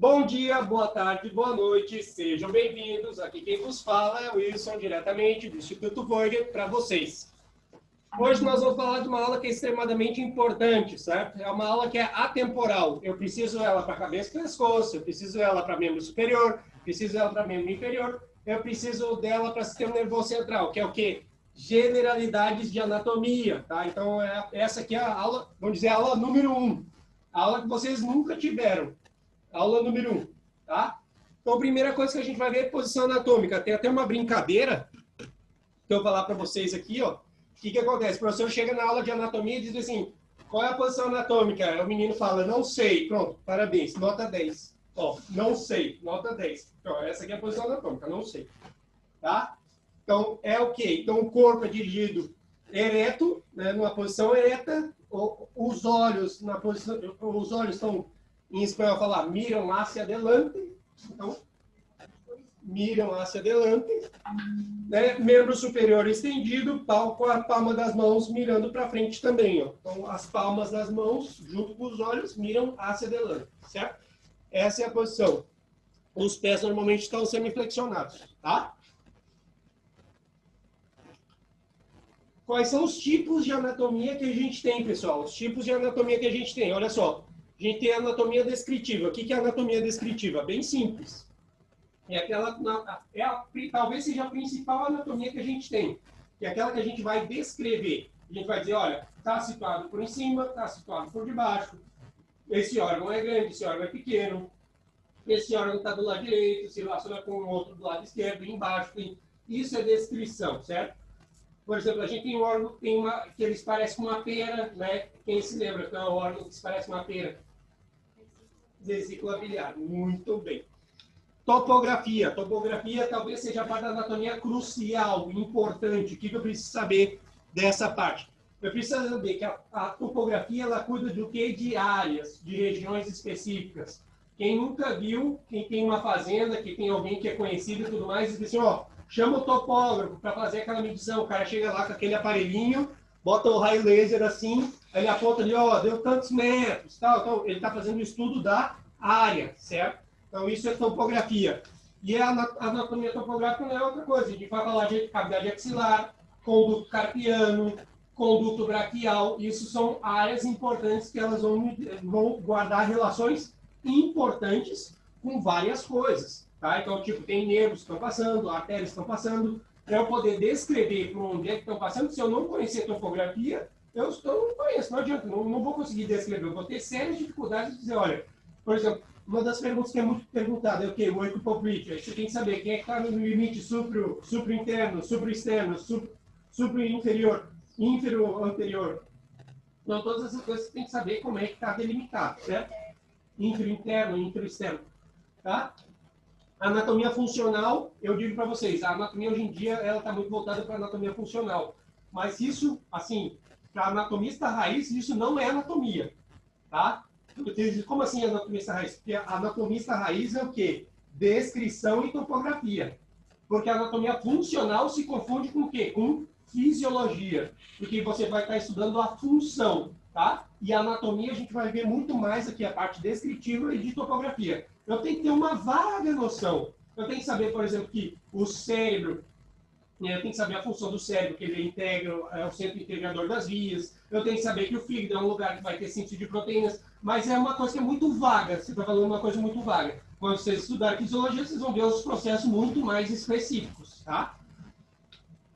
Bom dia, boa tarde, boa noite, sejam bem-vindos. Aqui quem vos fala é o Wilson, diretamente do Instituto Voiger, para vocês. Hoje nós vamos falar de uma aula que é extremamente importante, certo? É uma aula que é atemporal. Eu preciso ela para cabeça e pescoço, eu preciso ela para membro superior, preciso ela para membro inferior, eu preciso dela para sistema nervoso central, que é o quê? Generalidades de anatomia, tá? Então, essa aqui é a aula, vamos dizer, a aula número 1. A aula que vocês nunca tiveram. Aula número 1, tá? Então, a primeira coisa que a gente vai ver é posição anatômica. Tem até uma brincadeira que eu vou falar para vocês aqui, ó. O que acontece? O professor chega na aula de anatomia e diz assim, qual é a posição anatômica? O menino fala, não sei. Pronto, parabéns, nota 10. Ó, não sei, nota 10. Então, essa aqui é a posição anatômica, não sei. Tá? Então, é o quê? Então, o corpo é dirigido ereto, né, numa posição ereta, os olhos na posição, os olhos estão, em espanhol falar, miram hacia adelante, então, miram hacia adelante, né? Membro superior estendido, com a palma das mãos mirando para frente também, ó. Então, as palmas das mãos, junto com os olhos, miram hacia adelante, certo? Essa é a posição. Os pés normalmente estão semiflexionados, tá? Quais são os tipos de anatomia que a gente tem, pessoal? Os tipos de anatomia que a gente tem, olha só. A gente tem a anatomia descritiva. O que é a anatomia descritiva? Bem simples. Talvez seja a principal anatomia que a gente tem. Que é aquela que a gente vai descrever. A gente vai dizer, olha, está situado por em cima, está situado por debaixo. Esse órgão é grande, esse órgão é pequeno. Esse órgão está do lado direito, se relaciona com o outro do lado esquerdo, embaixo. Isso é descrição, certo? Por exemplo, a gente tem um órgão que eles parecem uma pera, né? Quem se lembra que é um órgão que se parece uma pera? Vesícula biliar. Muito bem. Topografia. Topografia talvez seja a parte da anatomia crucial, importante. O que eu preciso saber dessa parte? Eu preciso saber que a topografia ela cuida do quê? De áreas, de regiões específicas. Quem nunca viu, quem tem uma fazenda, que tem alguém que é conhecido e tudo mais, diz assim, ó, chama o topógrafo para fazer aquela medição. O cara chega lá com aquele aparelhinho, bota o raio laser assim, aí ele aponta ali, ó, deu tantos metros, tal. Então, ele está fazendo o estudo da área, certo? Então, isso é topografia. E a anatomia topográfica não é outra coisa. A gente vai falar de cavidade axilar, conduto carpiano, conduto braquial. Isso são áreas importantes que elas vão guardar relações importantes com várias coisas. Tá? Então, tipo, tem nervos que estão passando, artérias que estão passando. Para eu poder descrever por onde é que estão passando, se eu não conhecer topografia, eu não conheço, não adianta, não vou conseguir descrever. Eu vou ter sérias dificuldades de dizer, olha, por exemplo, uma das perguntas que é muito perguntada é o quê? O equipoplite. Aí você tem que saber quem é que está no limite supra-interno, supra-externo, supra-inferior, inferior-anterior. Então, todas essas coisas você tem que saber como é que está delimitado, certo? Inferior-interno, inferior-externo. Tá? A anatomia funcional, eu digo para vocês, a anatomia hoje em dia ela está muito voltada para a anatomia funcional. Mas isso, assim, para anatomista raiz, isso não é anatomia. Tá? Como assim anatomista raiz? Porque a anatomista raiz é o quê? Descrição e topografia. Porque a anatomia funcional se confunde com o quê? Com fisiologia. Porque você vai estar estudando a função, tá? E a anatomia a gente vai ver muito mais aqui a parte descritiva e de topografia. Eu tenho que ter uma vaga noção. Eu tenho que saber, por exemplo, que o cérebro, eu tenho que saber a função do cérebro, que ele é o centro integrador das vias. Eu tenho que saber que o fígado é um lugar que vai ter síntese de proteínas. Mas é uma coisa que é muito vaga. Você está falando uma coisa muito vaga. Quando vocês estudarem fisiologia, vocês vão ver os processos muito mais específicos, tá?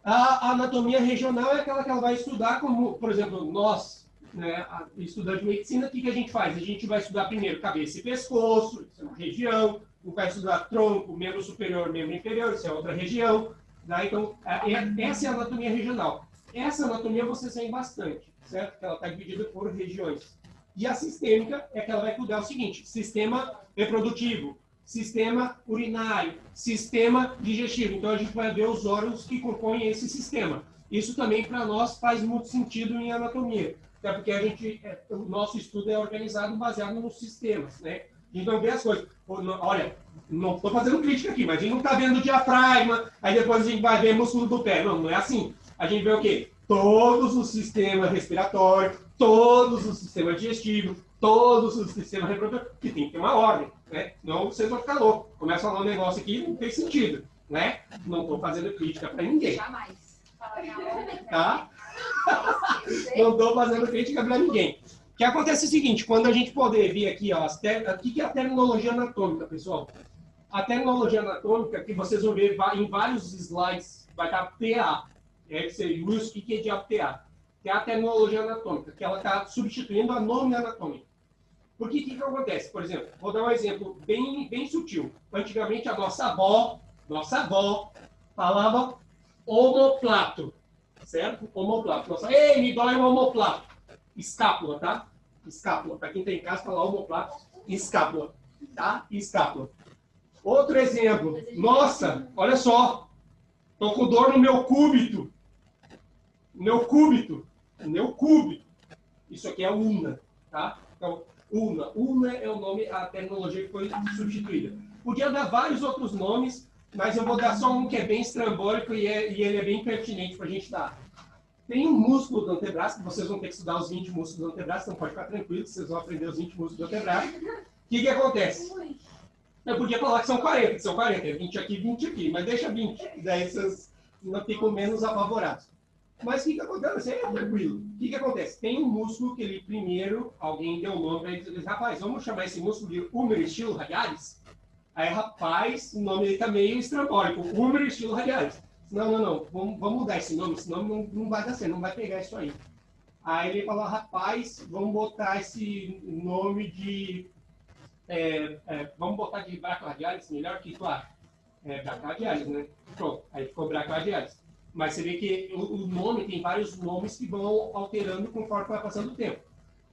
A anatomia regional é aquela que ela vai estudar como, por exemplo, nós, né, estudante de medicina, o que a gente faz? A gente vai estudar primeiro cabeça e pescoço, isso é uma região. Vai estudar tronco, membro superior, membro inferior, isso é outra região. Tá? Então, essa é a anatomia regional. Essa anatomia vocês veem bastante, certo? Ela está dividida por regiões. E a sistêmica é que ela vai cuidar o seguinte, sistema reprodutivo, sistema urinário, sistema digestivo. Então, a gente vai ver os órgãos que compõem esse sistema. Isso também, para nós, faz muito sentido em anatomia. Até porque o nosso estudo é organizado baseado nos sistemas, né? Então, vê as coisas. Olha, não estou fazendo crítica aqui, mas a gente não está vendo o diafragma, aí depois a gente vai ver músculo do pé. Não, não é assim. A gente vê o quê? Todos os sistemas respiratórios, todos os sistemas digestivos, todos os sistemas reprodutores, que tem que ter uma ordem, né? Senão vocês vão ficar loucos. Começa a falar um negócio aqui e não tem sentido, né? Não estou fazendo crítica para ninguém. Jamais. Tá? Não estou fazendo crítica para ninguém. O que acontece é o seguinte, quando a gente poder vir aqui, ó, o que é a terminologia anatômica, pessoal? A terminologia anatômica, que vocês vão ver em vários slides, vai estar TA. É que você usa o que é diabo TA? Que é a terminologia anatômica, que ela está substituindo a nome anatômica. Porque o que acontece? Por exemplo, vou dar um exemplo bem sutil. Antigamente a nossa avó falava omoplato, certo? Omoplato. Nossa, ei, me dói o omoplato. Escápula, tá? Escápula. Para quem tem em casa, falar omoplato, escápula, tá? Escápula. Outro exemplo. Nossa, olha só. Tô com dor no meu cúbito. Meu cúbito. Isso aqui é una, tá? Então, una é o nome, a terminologia que foi substituída. Podia dar vários outros nomes, mas eu vou dar só um que é bem estrambólico e ele é bem pertinente para a gente dar. Tem um músculo do antebraço, que vocês vão ter que estudar os 20 músculos do antebraço, então pode ficar tranquilo, vocês vão aprender os 20 músculos do antebraço. O que acontece? Eu podia falar que são 40, é 20 aqui, 20 aqui, mas deixa 20, daí vocês não ficam menos apavorados. Mas o que acontece? É tranquilo. O que acontece? Tem um músculo que ele primeiro, alguém deu o nome para ele dizer, rapaz, vamos chamar esse músculo de húmero estilo radialis? Aí, rapaz, o nome dele está meio estrambólico, húmero estilo radialis. Não, vamos mudar esse nome, senão não vai dar certo, não vai pegar isso aí. Aí ele falou, rapaz, vamos botar esse nome de... vamos botar de braquioradialis, melhor que tu acha? Braquioradialis, né? Pronto, aí ficou braquioradialis. Mas você vê que o nome tem vários nomes que vão alterando conforme vai passando o tempo.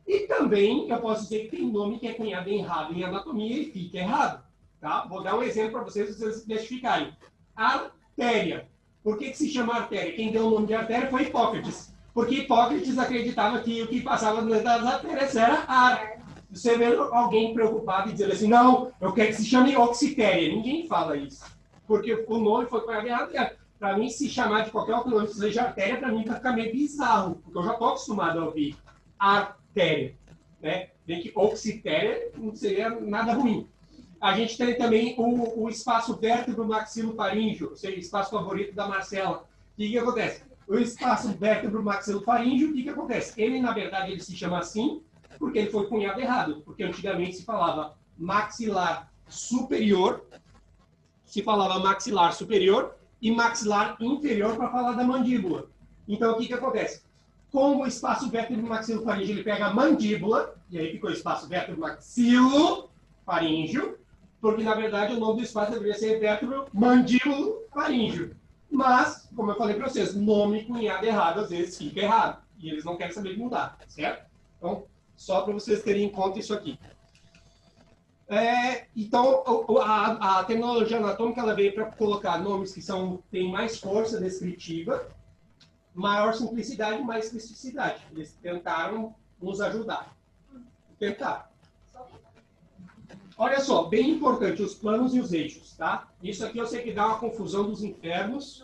E também eu posso dizer que tem nome que é cunhado errado em anatomia e fica errado. Tá? Vou dar um exemplo para vocês identificarem. Artéria. Por que se chama artéria? Quem deu o nome de artéria foi Hipócrates. Porque Hipócrates acreditava que o que passava das artérias era ar. Você vê alguém preocupado e dizendo assim, não, eu quero que se chame oxitéria. Ninguém fala isso. Porque o nome foi cunhado errado. Para mim, se chamar de qualquer outro nome que seja artéria, para mim vai ficar meio bizarro, porque eu já estou acostumado a ouvir artéria. Né? Bem que oxitéria não seria nada ruim. A gente tem também o espaço vértebro-maxilofaríngeo, ou seja, o espaço favorito da Marcela. O que acontece? O espaço vértebro-maxilofaríngeo, o que acontece? Ele, na verdade, ele se chama assim porque ele foi cunhado errado, porque antigamente se falava maxilar superior, e maxilar inferior para falar da mandíbula. Então, o que acontece? Como o espaço vértebro-maxilofaríngeo ele pega a mandíbula, e aí ficou o espaço vértebro-maxilofaríngeo, porque, na verdade, o nome do espaço deveria ser vértebro-mandíbulo-faríngeo. Mas, como eu falei para vocês, nome cunhado errado, às vezes fica errado. E eles não querem saber de mudar, certo? Então, só para vocês terem em conta isso aqui. Então, a terminologia anatômica ela veio para colocar nomes que têm mais força descritiva, maior simplicidade e mais especificidade. Eles tentaram nos ajudar. Tentaram. Olha só, bem importante, os planos e os eixos, tá? Isso aqui eu sei que dá uma confusão dos infernos.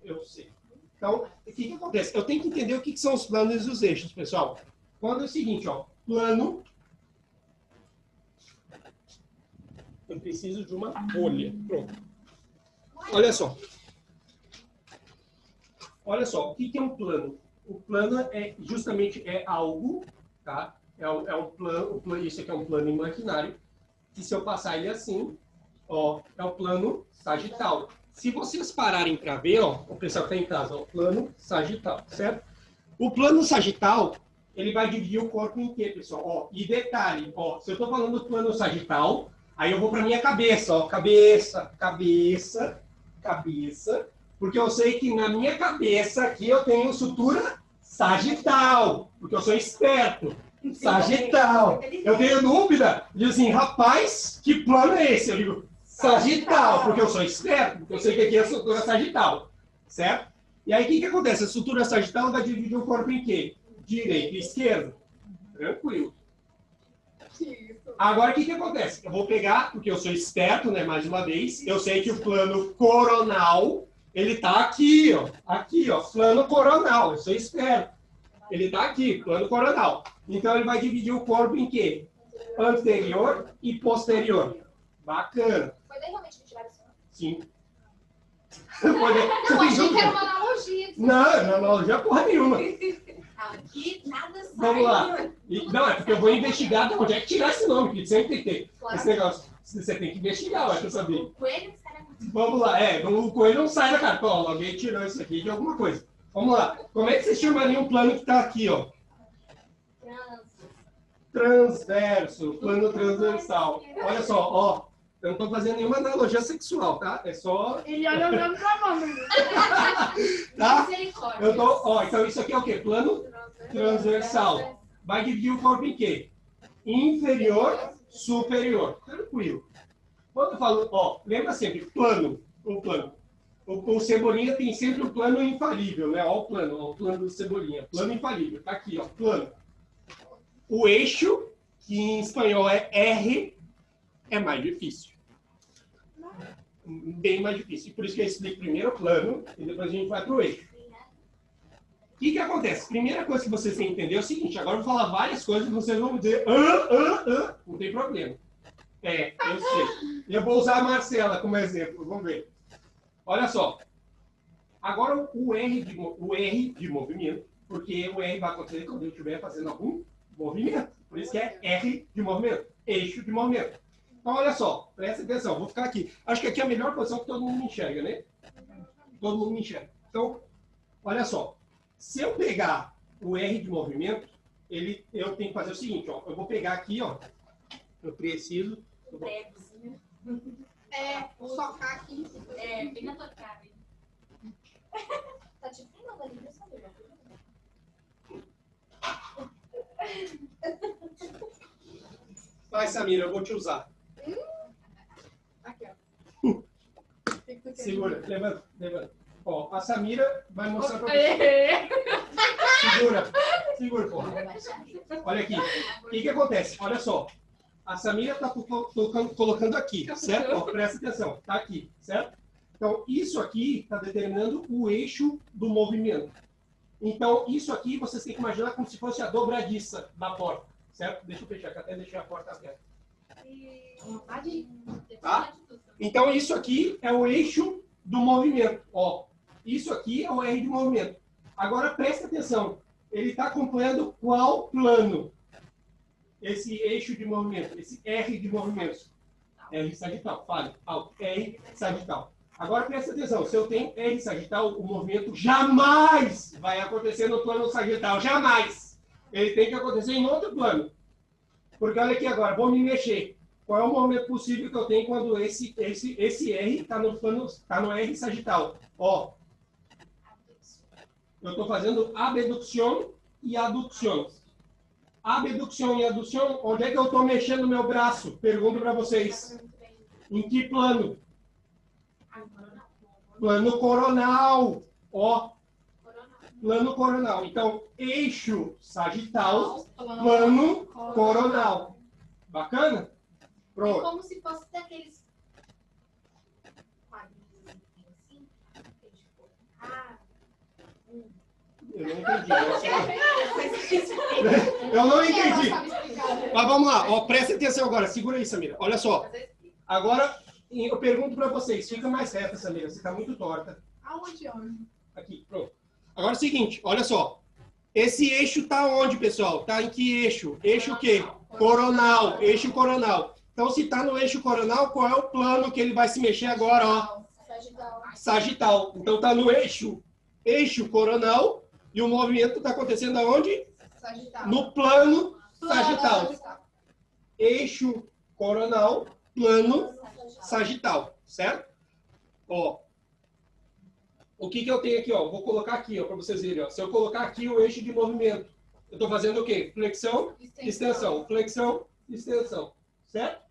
Eu sei. Então, o que acontece? Eu tenho que entender o que são os planos e os eixos, pessoal. Quando é o seguinte, ó, plano... Eu preciso de uma folha. Pronto. Olha só. Olha só, o que é um plano? O plano é justamente algo, tá? É um plano, isso aqui é um plano imaginário, que se eu passar ele assim, ó, é o plano sagital. Se vocês pararem para ver, ó, o pessoal que está em casa, ó, o plano sagital, certo? O plano sagital, ele vai dividir o corpo em quê, pessoal? Ó, e detalhe, ó, se eu estou falando do plano sagital, aí eu vou para minha cabeça, ó, cabeça, porque eu sei que na minha cabeça aqui eu tenho sutura sagital, porque eu sou esperto. Sagital. Eu tenho dúvida, diz assim, rapaz, que plano é esse? Eu digo, sagital, porque eu sou esperto, porque eu sei que aqui é a sutura sagital, certo? E aí o que acontece? A sutura sagital vai dividir o corpo em quê? Direito e esquerdo. Tranquilo. Agora, o que acontece? Eu vou pegar, porque eu sou esperto, né, mais uma vez, eu sei que o plano coronal, ele tá aqui, ó, plano coronal, eu sou esperto. Ele está aqui, plano coronal. Então, ele vai dividir o corpo em quê? Anterior e posterior. Bacana. Foi daí realmente que tiraram isso? Sim. Não, achei que era uma analogia. Não analogia porra nenhuma. Aqui nada sai. Vamos lá. Não, é porque eu vou investigar de onde é que tirar esse nome, que sempre tem que ter. Claro. Esse negócio. Você tem que investigar, ué, pra saber. O coelho sai da cartola. Vamos lá. O coelho não sai da cartola. Alguém tirou isso aqui de alguma coisa. Vamos lá. Como é que vocês chamariam um plano que está aqui, ó? Transverso. Plano transversal. Olha só, ó. Eu não estou fazendo nenhuma analogia sexual, tá? É só... Ele olha olhando pra mão. Tá? Misericórdia. Eu tô... Ó, então isso aqui é o quê? Plano transversal. Vai dividir o corpo em quê? Inferior, superior. Tranquilo. Quando eu falo... Ó, lembra sempre, plano. O plano. O Cebolinha tem sempre um plano infalível, né? Ó o plano do Cebolinha. Plano infalível. Tá aqui, ó. Plano. O eixo, que em espanhol é R, é mais difícil. Bem mais difícil. Por isso que eu explico primeiro o plano e depois a gente vai para o eixo. O que acontece? Primeira coisa que vocês têm que entender é o seguinte. Agora eu vou falar várias coisas e vocês vão dizer não tem problema. Eu sei. Eu vou usar a Marcela como exemplo. Vamos ver. Olha só. Agora o R de movimento, porque o R vai acontecer quando eu estiver fazendo algum movimento. Por isso que é R de movimento. Eixo de movimento. Então, olha só, presta atenção, vou ficar aqui. Acho que aqui é a melhor posição que todo mundo me enxerga, né? Todo mundo me enxerga. Então, olha só. Se eu pegar o R de movimento, eu tenho que fazer o seguinte, ó. Eu vou pegar aqui, ó. Eu preciso... Socar aqui. Bem na tua cara. Tá tipo, não, Dani, não sabe. Vai, Samira, eu vou te usar. Aqui, ó. Segura, levanta. Ó, a Samira vai mostrar pra você. Segura, porra. Olha aqui. O que acontece? Olha só. A Samira está colocando aqui, certo? Ó, presta atenção. Tá aqui, certo? Então, isso aqui está determinando o eixo do movimento. Então, isso aqui vocês têm que imaginar como se fosse a dobradiça da porta, certo? Deixa eu fechar, que até deixei a porta aberta. Tá? Então, isso aqui é o eixo do movimento. Ó, isso aqui é o R de movimento. Agora, presta atenção. Ele está acompanhando qual plano? Esse eixo de movimento, esse R de movimento. R sagital, fale. R sagital. Agora, presta atenção. Se eu tenho R sagital, o movimento jamais vai acontecer no plano sagital. Jamais! Ele tem que acontecer em outro plano. Porque olha aqui agora, vou me mexer. Qual é o movimento possível que eu tenho quando esse R está no R sagital? Ó, eu estou fazendo abdução e adução. Abdução e adução, onde é que eu estou mexendo meu braço? Pergunto para vocês. Em que plano? Plano coronal. Ó, plano coronal. Então, eixo sagital, plano coronal. Bacana? Pronto. É como se fosse daqueles quadrinhos assim, Eu não entendi. Eu não entendi. Mas vamos lá. Ó, presta atenção agora. Segura aí, Samira. Olha só. Agora, eu pergunto para vocês. Fica mais reta, Samira. Você está muito torta. Aonde? Aqui, pronto. Agora é o seguinte. Olha só. Esse eixo está onde, pessoal? Está em que eixo? Eixo o quê? Coronal. Eixo coronal. Então, se está no eixo coronal, qual é o plano que ele vai se mexer agora? Ó? Sagital. Então, está no eixo coronal e o movimento está acontecendo aonde? Sagital. No plano sagital. Eixo coronal, plano sagital, certo? Ó, o que eu tenho aqui, ó? Vou colocar aqui, ó, para vocês verem, ó. Se eu colocar aqui o eixo de movimento, eu estou fazendo o quê? Flexão, extensão. Flexão, extensão. Certo?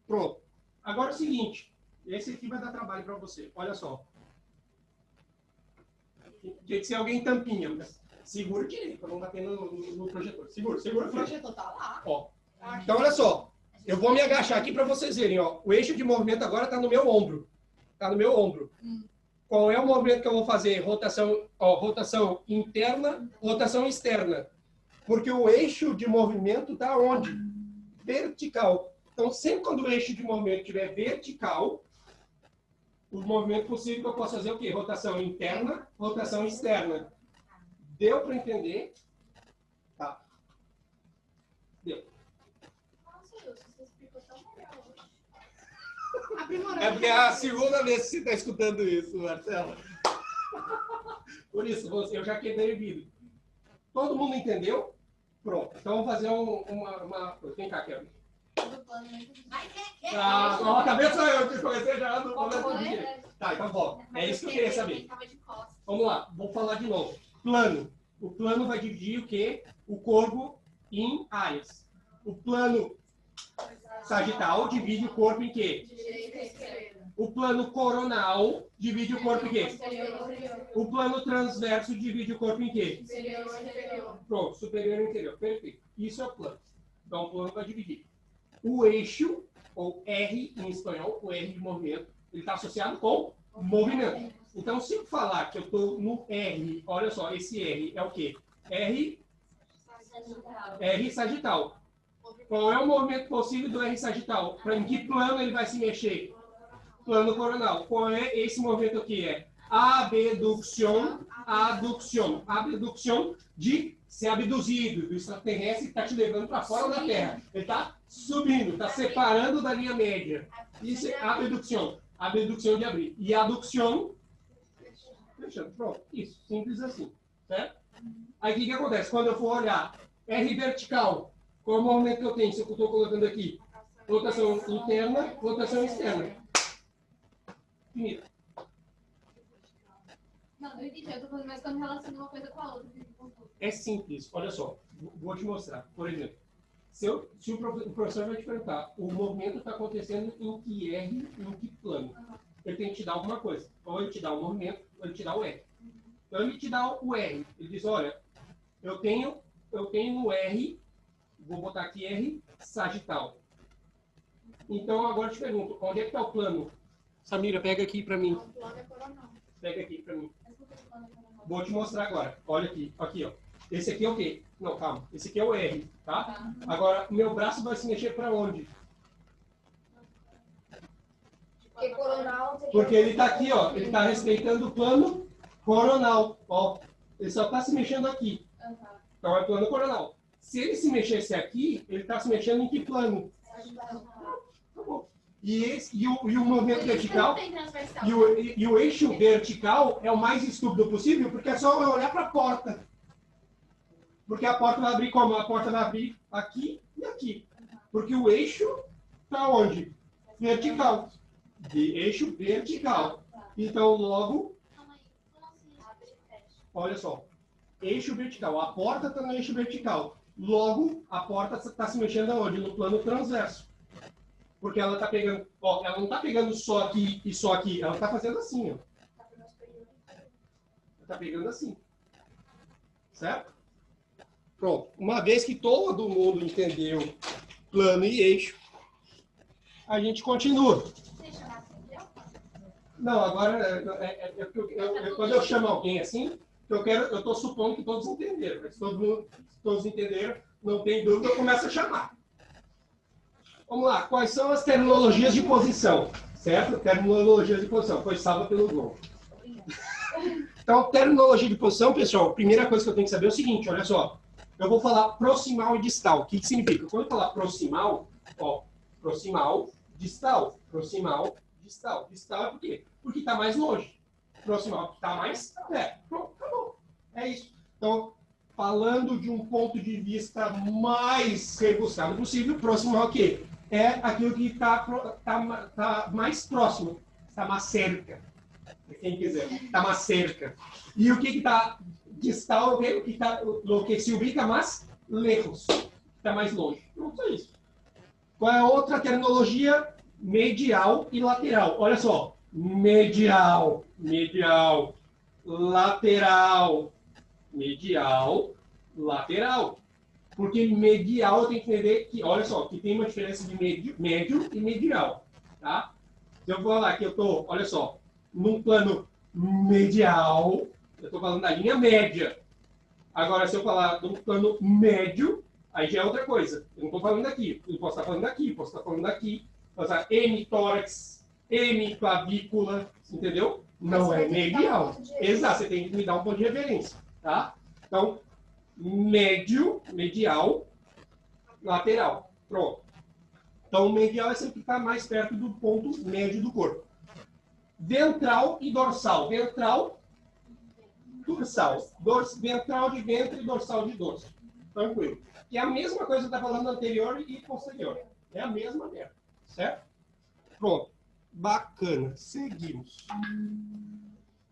Pronto. Agora é o seguinte. Esse aqui vai dar trabalho para você. Olha só. Tem que ser alguém tampinha. Mas segura direito, para não bater no projetor. Segura. O projetor tá lá. Ó. Então, olha só. Eu vou me agachar aqui para vocês verem. Ó. O eixo de movimento agora está no meu ombro. Está no meu ombro. Qual é o movimento que eu vou fazer? Rotação interna, rotação externa. Porque o eixo de movimento está onde? Vertical. Então, sempre quando o eixo de movimento estiver vertical, o movimento possível que eu posso fazer é o quê? Rotação interna, rotação externa. Deu para entender? Tá. Deu. Nossa, Wilson, você explicou tão melhor hoje. É porque é a segunda vez que você está escutando isso, Marcela. Por isso, eu já quebrei o vidro. Todo mundo entendeu? Pronto. Então, vamos fazer uma... Vem cá, Kevin. Ó, a cabeça eu que comecei já no momento do Tá, então volta. É isso que eu queria saber. Vamos lá, vou falar de novo. Plano. O plano vai dividir o quê? O corpo em áreas. O plano sagital divide o corpo em quê? O plano coronal divide o corpo em quê? O plano transverso divide o corpo em quê? Pronto, superior e inferior. Perfeito. Isso é o plano. Então, o plano vai dividir. O eixo, ou R em espanhol, o R de movimento, ele está associado com movimento. Então, se eu falar que eu estou no R, olha só, esse R é o quê? R sagital. Qual é o movimento possível do R sagital? Em que plano ele vai se mexer? Plano coronal. Qual é esse movimento aqui? É abducção, aducção. Abducção de ser abduzido, do extraterrestre que está te levando para fora da Terra. Ele está subindo, está separando da linha média. Isso é abdução. Abdução de abrir. E adução, fechando. Pronto. Isso. Simples assim. Certo? Aí o que acontece? Quando eu for olhar R vertical, qual é o movimento que eu tenho? Se eu estou colocando aqui rotação interna, rotação externa. Finito. Não, eu entendi. Eu tô falando, mas quando relaciona uma coisa com a outra. É simples. Olha só. Vou te mostrar. Por exemplo, se o professor vai te perguntar, o movimento está acontecendo em que R e em que plano? Ele tem que te dar alguma coisa. Ou ele te dá o movimento, ou ele te dá o R. Então ele te dá o R. Ele diz, olha, eu tenho no R, vou botar aqui R sagital. Então agora eu te pergunto, onde é que está o plano? Samira, pega aqui para mim. Pega aqui para mim. Vou te mostrar agora. Olha aqui, aqui, ó. Esse aqui é o quê? Não, calma. Esse aqui é o R, tá? Agora, o meu braço vai se mexer para onde? Porque ele está aqui, ó. Ele está respeitando o plano coronal, ó. Ele só está se mexendo aqui. Então é plano coronal. Se ele se mexesse aqui, ele está se mexendo em que plano? Tá bom. E o movimento vertical, e o eixo vertical é o mais estúpido possível, porque é só eu olhar para a porta. Porque a porta vai abrir como? A porta vai abrir aqui e aqui. Porque o eixo está onde? Vertical. De eixo vertical. Então, logo, olha só. Eixo vertical. A porta está no eixo vertical. Logo, a porta está se mexendo aonde? No plano transverso. Porque ela está pegando, ó, ela não está pegando só aqui e só aqui, ela está fazendo assim, ó. Ela está pegando assim. Certo? Pronto. Uma vez que todo mundo entendeu plano e eixo, a gente continua. Não, agora quando eu chamo alguém assim, eu estou supondo que todos entenderam. Mas todos entenderam, não tem dúvida, eu começo a chamar. Vamos lá, quais são as terminologias de posição? Certo? Terminologias de posição, foi salva pelo Google. Então, terminologia de posição, pessoal, a primeira coisa que eu tenho que saber é o seguinte, olha só. Eu vou falar proximal e distal. O que significa? Quando eu falar proximal, ó, proximal, distal. Proximal, distal. Distal é por quê? Porque está mais longe. Proximal, está mais perto. Pronto, acabou. É isso. Então, falando de um ponto de vista mais rebuscado possível, proximal o quê? É aquilo que está mais próximo. Está mais cerca. Quem quiser. Está mais cerca. E o que está distal? O que se ubica mais lejos. Está mais longe. Pronto, é isso. Qual é a outra terminologia? Medial e lateral. Olha só. Medial. Medial. Lateral. Medial. Lateral. Porque medial eu tenho que entender que, olha só, que tem uma diferença de médio e medial. Tá? Se eu vou falar que eu estou, olha só, num plano medial, eu estou falando da linha média. Agora, se eu falar do plano médio, aí já é outra coisa. Eu não estou falando daqui. Eu posso estar falando daqui, posso estar falando daqui. Posso estar hemitórax, hemiclavícula, entendeu? Não é medial. Exato, você tem que me dar um ponto de referência, tá? Então, médio, medial, lateral. Pronto. Então, o medial é sempre estar mais perto do ponto médio do corpo. Ventral e dorsal. Ventral, dorsal. Ventral de ventre e dorsal de dorso. Tranquilo. Que é a mesma coisa que está falando anterior e posterior. É a mesma merda. Certo? Pronto. Bacana. Seguimos.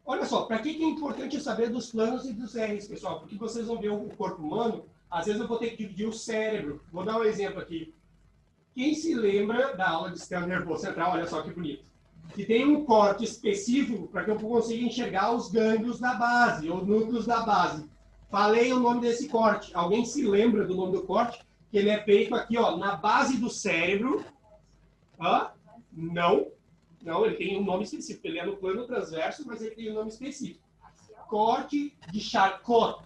Olha só, para que é importante saber dos planos e dos R's, pessoal? Porque vocês vão ver o corpo humano, às vezes eu vou ter que dividir o cérebro. Vou dar um exemplo aqui. Quem se lembra da aula de sistema nervoso central, olha só que bonito, que tem um corte específico para que eu consiga enxergar os gânglios da base, ou núcleos da base. Falei o nome desse corte. Alguém se lembra do nome do corte? Que ele é feito aqui, ó, na base do cérebro. Hã? Não. Não, ele tem um nome específico. Ele é no plano transverso, mas ele tem um nome específico. Corte de Charcot.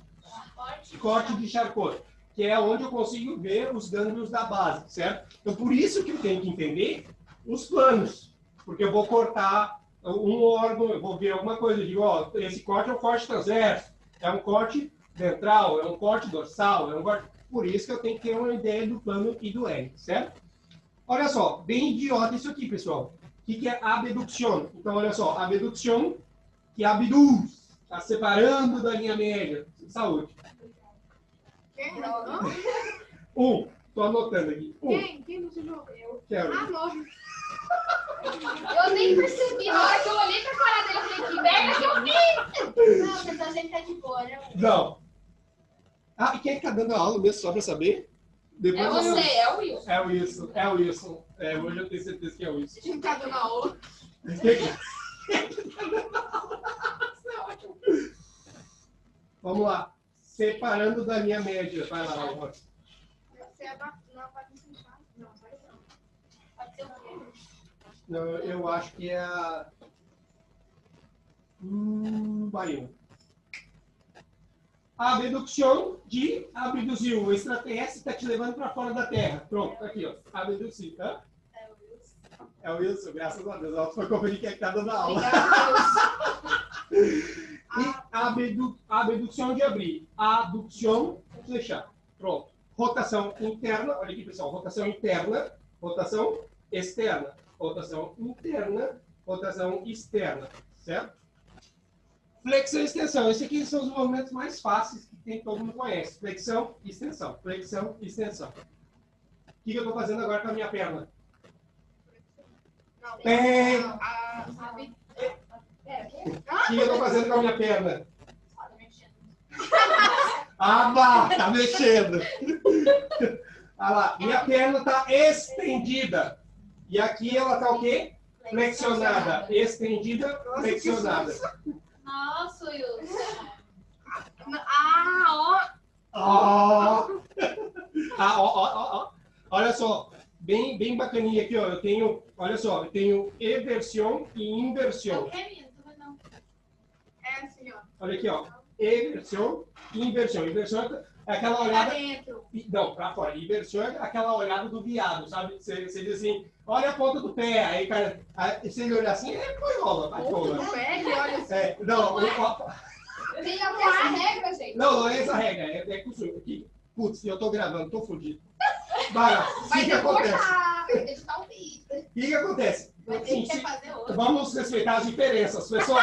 Corte de Charcot. Que é onde eu consigo ver os gânglios da base, certo? Então, por isso que eu tenho que entender os planos. Porque eu vou cortar um órgão, eu vou ver alguma coisa. Eu digo, ó, esse corte é um corte transverso. É um corte ventral, é um corte dorsal, é um corte... Por isso que eu tenho que ter uma ideia do plano e do R, certo? Olha só, bem idiota isso aqui, pessoal. O que é abduction? Então, olha só, abduction, que abduz, está separando da linha média. Saúde. Quem não? Estou anotando aqui. Quem não se joga? Eu. Quero. Ah, não. Eu nem percebi. Na hora que eu olhei pra cara dele, eu falei, que merda que eu vi! Não, pessoal, ele tá de boa, né? Não. Ah, e quem é que está dando a aula mesmo, só para saber? Depois É você, é o Wilson. É o Wilson, é o Wilson. É, hoje eu tenho certeza que é o Wilson. Quem tá dando aula? Vamos lá. Separando da linha média. Vai lá, Laura. Você é não pode me sentar. Não, pode não. Pode ser o quê? Não, eu acho que é a... Bahia. Abduction de abduzir. O extraterrestre está te levando para fora da Terra. Pronto, aqui, ó. Abduzir. Hã? É o Wilson. É o Wilson, graças a Deus. Ela foi conferir quem é que está dando a aula. E abdução de abrir. Adução de fechar. Pronto. Rotação interna. Olha aqui, pessoal. Rotação interna. Rotação externa. Rotação interna. Rotação externa. Certo? Flexão e extensão. Esses aqui são os movimentos mais fáceis que todo mundo conhece. Flexão e extensão. Flexão e extensão. O que eu estou fazendo agora com a minha perna? Não. Pé. Sabe? O que eu estou fazendo com a minha perna? Tá mexendo. Ah, lá, tá mexendo. Olha lá, minha perna está estendida. E aqui ela está o quê? Flexionada. Estendida, flexionada. Nossa, Wilson. Ó. Olha só, bem bacaninha aqui, ó. Eu tenho, olha só, eu tenho eversão e inversão. Eu quero ir, não. É assim, ó. Olha aqui, ó. Eversão e inversão. Inversão é aquela olhada... dentro. Não, pra fora. Inversão é aquela olhada do viado, sabe? Você diz assim, olha a ponta do pé. Aí, cara, se ele olhar assim, coiola, vai Ponto cola. do pé, ele olha assim. Tem alguma regra, gente? Não é essa a regra. É costume. Aqui. Putz, eu tô gravando, tô fudido. Vai lá. O Vai que acontece? decorar. Vai editar o vídeo. O que acontece? Vai ter que fazer outro. Vamos respeitar as diferenças, pessoal.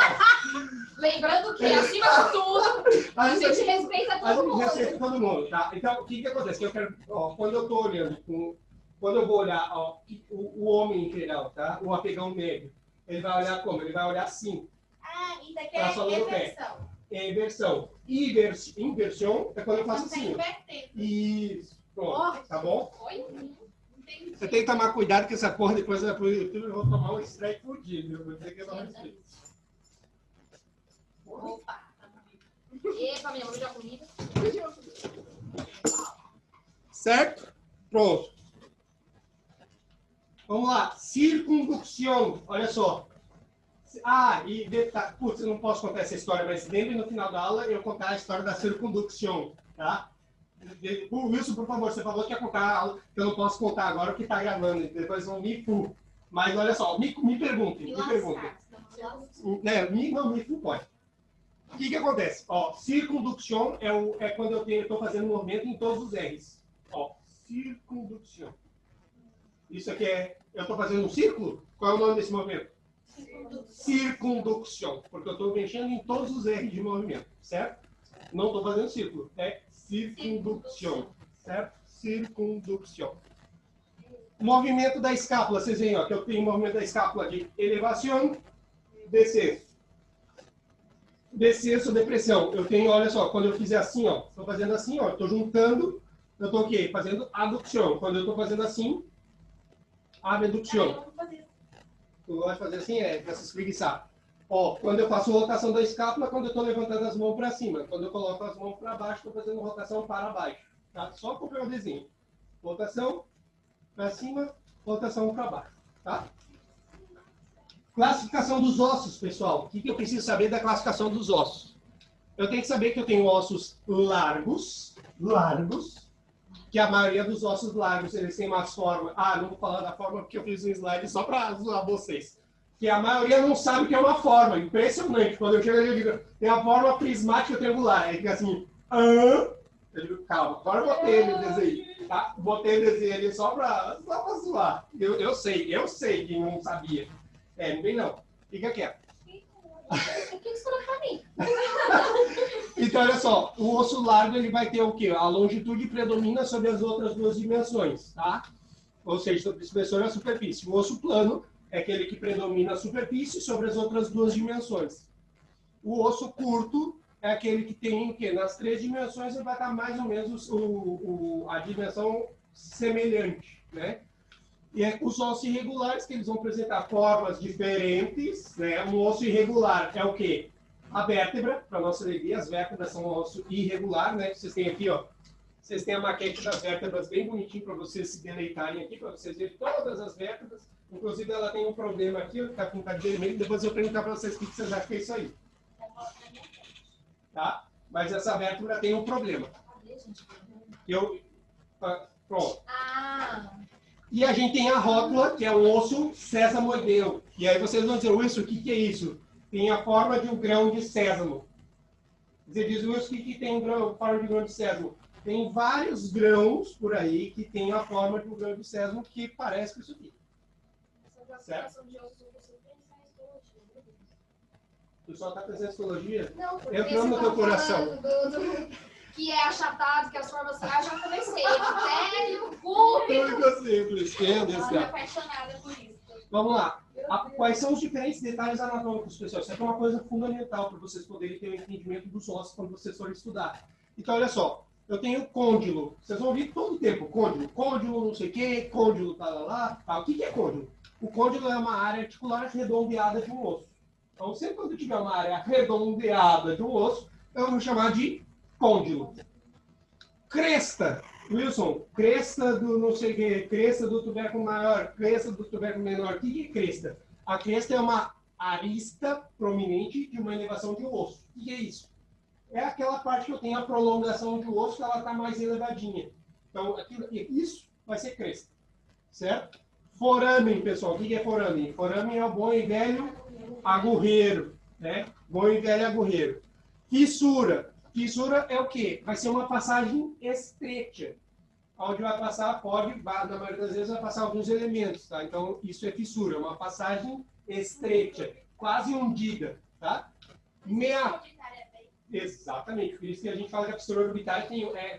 Lembrando que, acima de tudo, a gente respeita A todo gente mundo. respeita todo mundo, tá? Então, o que acontece? Que eu quero, ó, quando eu tô olhando, quando eu vou olhar, ó, o homem em geral, tá? O apegão médio, ele vai olhar como? Ele vai olhar assim. Ah, isso aqui Pra sua no pé. reversão. É inversão. Inversão é quando eu faço Tá assim. ó. invertendo. Isso. Pronto, tá bom? Oi? Entendi. Você tem que tomar cuidado com essa porra, depois eu vou tomar um strike fudido. Eu vou dizer que eu não respeito. Opa. Epa, minha mãe já comida. Certo? Pronto. Vamos lá. Circundução. Olha só. Ah, e putz, eu não posso contar essa história, mas lembre no final da aula eu contar a história da circundução, tá? Wilson, por favor, você falou que ia contar a aula, que eu não posso contar agora porque está gravando, depois vão me fu. Mas olha só, me perguntem, me perguntem. Não, me fu pode. O que acontece? Ó, circundução é quando eu estou fazendo movimento em todos os R's. Ó, circundução. Isso aqui eu estou fazendo um círculo? Qual é o nome desse movimento? Circundução. Porque eu estou mexendo em todos os R's de movimento, certo? Não estou fazendo círculo, é circundução, certo? Circundução. Movimento da escápula, vocês veem, ó, que eu tenho movimento da escápula de elevação, descer. Descer sobre pressão. Eu tenho, olha só, quando eu fizer assim, ó, estou fazendo assim, ó, estou juntando, eu estou o quê? Fazendo adução. Quando eu estou fazendo assim, abdução. Tu gosta de fazer assim? É, para se espreguiçar. Ó, quando eu faço rotação da escápula, quando eu estou levantando as mãos para cima. Quando eu coloco as mãos para baixo, estou fazendo rotação para baixo. Tá? Só acompanhar o desenho. Rotação para cima, rotação para baixo. Tá? Classificação dos ossos, pessoal. O que eu preciso saber da classificação dos ossos? Eu tenho que saber que eu tenho ossos largos, que a maioria dos ossos largos, eles têm umas formas... Ah, não vou falar da forma porque eu fiz um slide só para zoar vocês. Que a maioria não sabe o que é uma forma. Impressionante. Quando eu chego ali, eu digo, tem a forma prismática triangular. Aí fica assim, eu digo, calma, agora eu botei ele desenho, tá? Botei o desenho ali só para zoar. Eu sei que não sabia. Não vem não. Fica quieto. O que você falou pra mim? Então, olha só, o osso largo ele vai ter o quê? A longitude predomina sobre as outras duas dimensões, tá? Ou seja, sobre a espessor e a superfície. O osso plano é aquele que predomina a superfície sobre as outras duas dimensões. O osso curto é aquele que tem o quê? Nas três dimensões ele vai estar mais ou menos a dimensão semelhante, né? E os ossos irregulares, que eles vão apresentar formas diferentes, né? Um osso irregular é o quê? A vértebra, para nossa alegria, as vértebras são um osso irregular, né? Vocês têm aqui, ó. Vocês têm a maquete das vértebras bem bonitinho para vocês se deleitarem aqui, para vocês verem todas as vértebras. Inclusive, ela tem um problema aqui, ó, que está pintado de vermelho. Depois eu vou perguntar para vocês o que vocês acham que é isso aí. Tá? Mas essa vértebra tem um problema. Pronto. E a gente tem a rótula, que é o osso sesamoideu. E aí vocês vão dizer, Wilson, o que é isso? Tem a forma de um grão de sésamo. Você diz, Wilson, o que tem forma de grão de sésamo? Tem vários grãos por aí que tem a forma de um grão de sésamo que parece com isso aqui. Certo? O pessoal está pensando em histologia? Não, porque entrando no teu coração. Que é achatado, que as formas assim, eu já comecei. Sério, cúbico. Simples, Eu tô apaixonada por isso. Vamos lá. Quais são os diferentes detalhes anatômicos, pessoal? Isso aqui é uma coisa fundamental para vocês poderem ter o entendimento dos ossos quando vocês forem estudar. Então, olha só. Eu tenho côndilo. Vocês vão ouvir todo o tempo. Côndilo não sei o quê, côndilo lá. O que é côndilo? O côndilo é uma área articular redondeada de um osso. Então, sempre quando tiver uma área redondeada de um osso, eu vou chamar de côndilo. Cresta. Wilson, cresta do não sei o quê, cresta do tubérculo maior, cresta do tubérculo menor. O que é cresta? A cresta é uma arista prominente de uma elevação de um osso. O que é isso? É aquela parte que eu tenho a prolongação de um osso que ela está mais elevadinha. Então, isso vai ser cresta. Certo? Foramen, pessoal. O que é foramen? Foramen é o bom e velho agorreiro. Né? Bom e velho agorreiro. Fissura. Fissura é o quê? Vai ser uma passagem estreita. Onde vai passar, na maioria das vezes, vai passar alguns elementos. Tá? Então, isso é fissura. Uma passagem estreita. Quase hundida. Tá? Meato. Exatamente, por isso que a gente fala que a fissura orbitária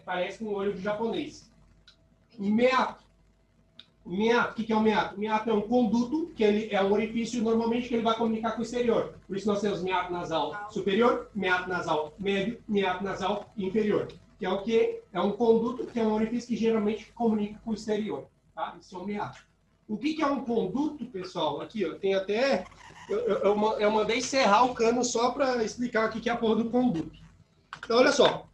parece um olho de japonês. Meato. Meato, o que é o meato? O meato é um conduto, que ele é um orifício normalmente que ele vai comunicar com o exterior. Por isso nós temos meato nasal superior, meato nasal médio, meato nasal inferior. Que é o quê? É um conduto, que é um orifício que geralmente comunica com o exterior. Tá? Isso é um meato. O que é um conduto, pessoal? Aqui, ó, tem até... Eu mandei serrar o cano só para explicar o que é a porra do conduto. Então, olha só.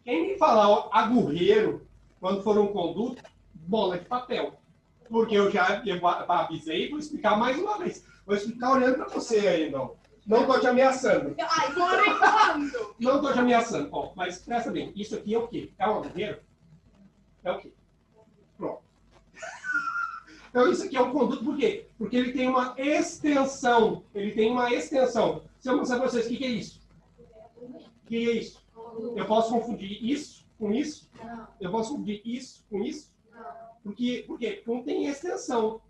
Quem me falar agorreiro, quando for um conduto, bola de papel. Porque eu já avisei e vou explicar mais uma vez. Vou explicar olhando para você aí, não. Não estou te ameaçando. Ai, tô brincando. Não estou te ameaçando. Ó, mas presta bem, isso aqui é o quê? É um agulheiro? É o quê? Pronto. Então isso aqui é um conduto, por quê? Porque ele tem uma extensão. Ele tem uma extensão. Se eu mostrar para vocês, o que é isso? O que é isso? Eu posso confundir isso com isso? Não. Eu posso confundir isso com isso? Por quê? Porque não tem extensão.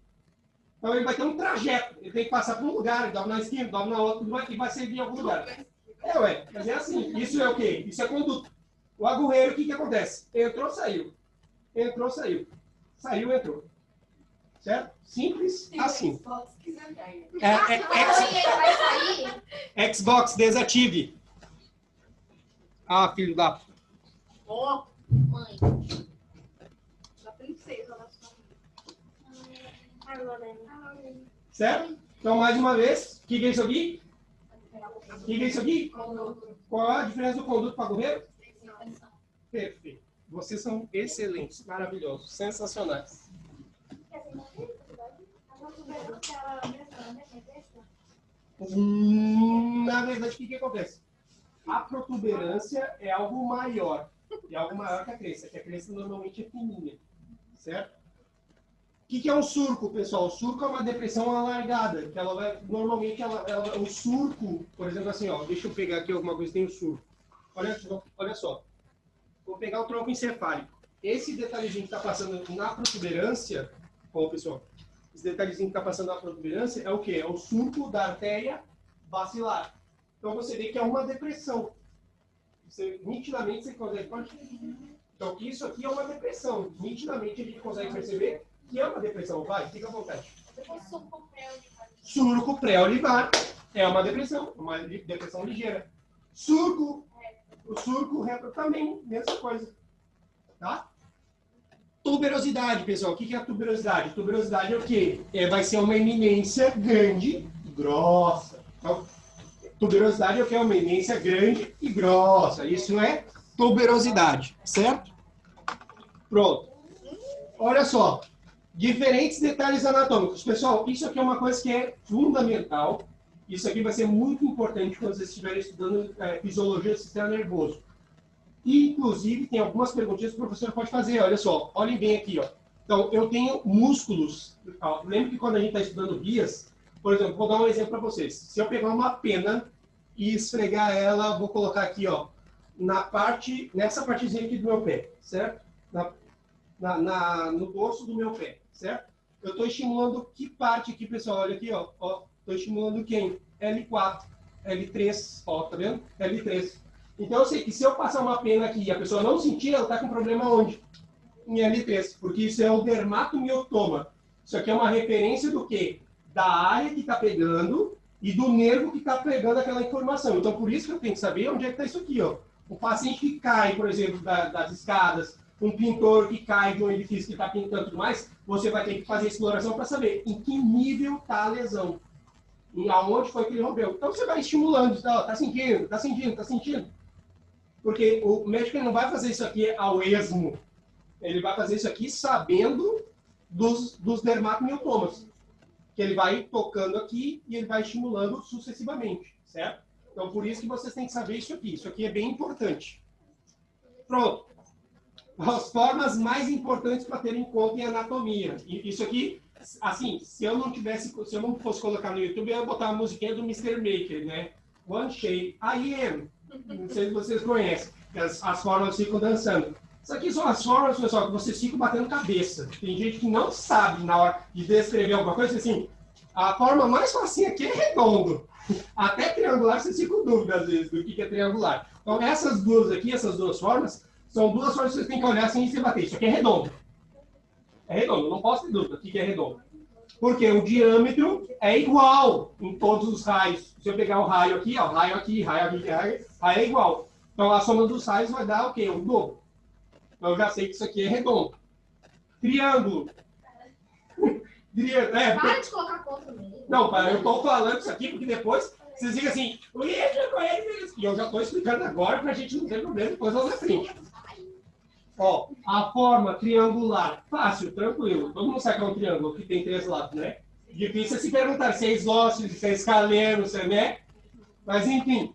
Então ele vai ter um trajeto. Ele tem que passar por um lugar, ele dobra na esquina, dobra na outra, e vai servir em algum lugar. Ué, mas é assim. Isso é o quê? Isso é conduto. O agulheiro, o que acontece? Entrou, saiu. Entrou, saiu. Saiu, entrou. Certo? Simples assim. Ele vai sair. Xbox, desative. Ah, filho da... Ó, Mãe. da princesa da sua Certo? Então, mais uma vez, o que é isso aqui? O que é isso aqui? Qual é a diferença do conduto para agulheiro? Perfeito. Vocês são excelentes, maravilhosos, sensacionais. Na verdade, o que acontece? A protuberância é algo maior. É algo maior que a crença normalmente é fininha. Certo? O que é um surco, pessoal? O surco é uma depressão alargada. Que ela vai, normalmente, o surco, por exemplo, assim, ó, deixa eu pegar aqui alguma coisa que tem o surco. Olha só. Vou pegar o tronco encefálico. Esse detalhezinho que está passando na protuberância, ó, pessoal, esse detalhezinho que está passando na protuberância é o quê? É o surco da artéria basilar. Então você vê que é uma depressão. Nitidamente você consegue. Então isso aqui é uma depressão. Nitidamente a gente consegue perceber que é uma depressão. Vai, fica à vontade. Surco pré-olivar é uma depressão ligeira. O surco retro também, mesma coisa. Tá? Tuberosidade, pessoal. O que é a tuberosidade? Tuberosidade é o quê? Vai ser uma eminência grande e grossa. Então, tuberosidade é o que? É uma eminência grande e grossa. Isso é tuberosidade, certo? Pronto. Olha só. Diferentes detalhes anatômicos. Pessoal, isso aqui é uma coisa que é fundamental. Isso aqui vai ser muito importante quando vocês estiverem estudando fisiologia do sistema nervoso. E, inclusive, tem algumas perguntinhas que o professor pode fazer. Olha só, olhem bem aqui. Ó. Então, eu tenho músculos. Ó, lembra que quando a gente está estudando vias, por exemplo, vou dar um exemplo para vocês. Se eu pegar uma pena e esfregar ela, vou colocar aqui, ó, nessa partezinha aqui do meu pé, certo? No dorso do meu pé, certo? Eu estou estimulando que parte aqui, pessoal? Olha aqui, ó. Estou estimulando quem? L4, L3, ó, tá vendo? L3. Então eu sei que se eu passar uma pena aqui e a pessoa não sentir, ela está com problema onde? Em L3, porque isso é o dermatomiotoma. Isso aqui é uma referência do quê? Da área que está pegando e do nervo que está pegando aquela informação. Então por isso que eu tenho que saber onde é que está isso aqui, ó. O paciente que cai, por exemplo, das escadas, um pintor que cai de um edifício que está pintando e tudo mais, você vai ter que fazer exploração para saber em que nível está a lesão. E aonde foi que ele rompeu. Então você vai estimulando, tá sentindo, está sentindo, está sentindo. Porque o médico não vai fazer isso aqui ao esmo. Ele vai fazer isso aqui sabendo dos dermatomiotomas. Que ele vai tocando aqui e ele vai estimulando sucessivamente, certo? Então, por isso que vocês têm que saber isso aqui. Isso aqui é bem importante. Pronto. As formas mais importantes para ter em conta em anatomia. Isso aqui, assim, se eu não fosse colocar no YouTube, eu ia botar a musiquinha do Mr. Maker, né? One Shape, I Am. Não sei se vocês conhecem. As formas ficam dançando. Isso aqui são as formas, pessoal, que vocês ficam batendo cabeça. Tem gente que não sabe na hora de descrever alguma coisa, assim, a forma mais facinha aqui é redondo. Até triangular vocês ficam com dúvida, às vezes, do que é triangular. Então, essas duas formas, são duas formas que vocês têm que olhar assim e se bater. Isso aqui é redondo. É redondo, não posso ter dúvida do que é redondo. Porque o diâmetro é igual em todos os raios. Se eu pegar o raio aqui, ó, raio aqui, raio é igual. Então, a soma dos raios vai dar o quê? O dobro. Então, eu já sei que isso aqui é redondo. Triângulo. Para de colocar contra mim. Não, eu estou falando isso aqui porque depois vocês ficam assim, e eu já estou explicando agora para a gente não ter problema depois lá na frente. Ó, a forma triangular, fácil, tranquilo. Todo mundo sabe que é um triângulo que tem 3 lados, né? Difícil é se perguntar se é isósceles, se é escaleno, se é, né? Mas, enfim,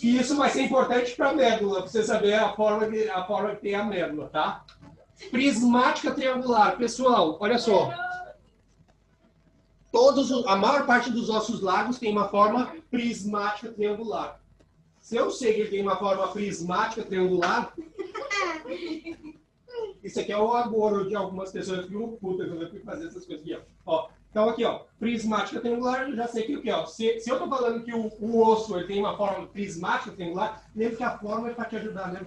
isso vai ser importante para a médula, para você saber a forma que tem a médula, tá? Prismática triangular. Pessoal, olha só. A maior parte dos ossos largos tem uma forma prismática triangular. Se eu sei que ele tem uma forma prismática triangular, isso aqui é o agouro de algumas pessoas que ficam putas quando eu fui fazer essas coisas aqui, ó. Então aqui, ó, prismática triangular, eu já sei que o que, ó, se eu estou falando que o osso ele tem uma forma prismática triangular, lembra que a forma é para te ajudar, não é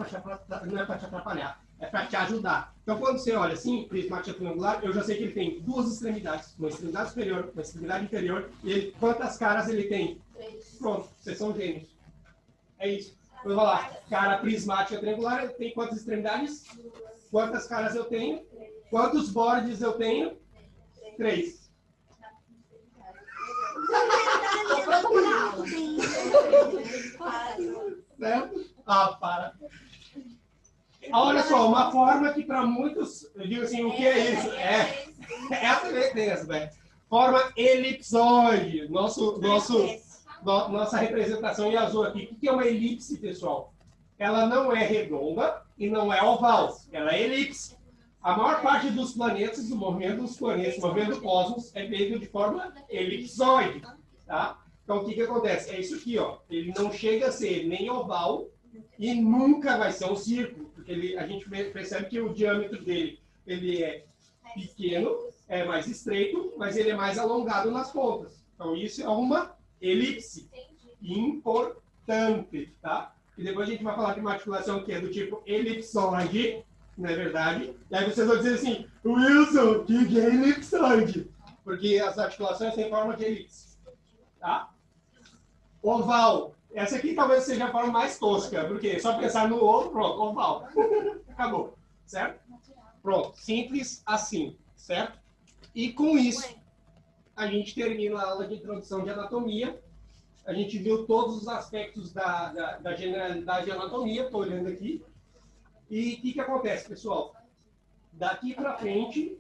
para te atrapalhar, é para te ajudar. Então quando você olha assim, prismática triangular, eu já sei que ele tem 2 extremidades, uma extremidade superior, uma extremidade inferior, e ele, quantas caras ele tem? 3. Pronto, vocês são gênios. É isso. Vamos lá, cara prismática triangular, ele tem quantas extremidades? 2. Quantas caras eu tenho? Quantos bordes eu tenho? 3. Tô pronta para aula. Certo? Ah, para. Olha só, uma forma que para muitos, eu digo assim, o que é isso? Essa beleza, né? Forma elipsoide. Nossa representação em azul aqui. O que é uma elipse, pessoal? Ela não é redonda e não é oval. Ela é elipse. A maior parte dos planetas, do movimento dos planetas, do movimento do cosmos, é feito de forma elipsoide. Tá? Então, o que acontece? É isso aqui, ó. Ele não chega a ser nem oval e nunca vai ser um círculo, porque a gente percebe que o diâmetro dele ele é pequeno, é mais estreito, mas ele é mais alongado nas pontas. Então, isso é uma elipse importante, tá? E depois a gente vai falar de uma articulação que é do tipo elipsoide, não é verdade? E aí vocês vão dizer assim, Wilson, o que é elipsoide? Porque as articulações têm forma de elipse, tá? Oval. Essa aqui talvez seja a forma mais tosca, porque só pensar no ovo, pronto, oval. Acabou, certo? Pronto, simples assim, certo? E com isso, a gente termina a aula de introdução de anatomia. A gente viu todos os aspectos da generalidade de anatomia, estou olhando aqui. E o que acontece, pessoal? Daqui para frente,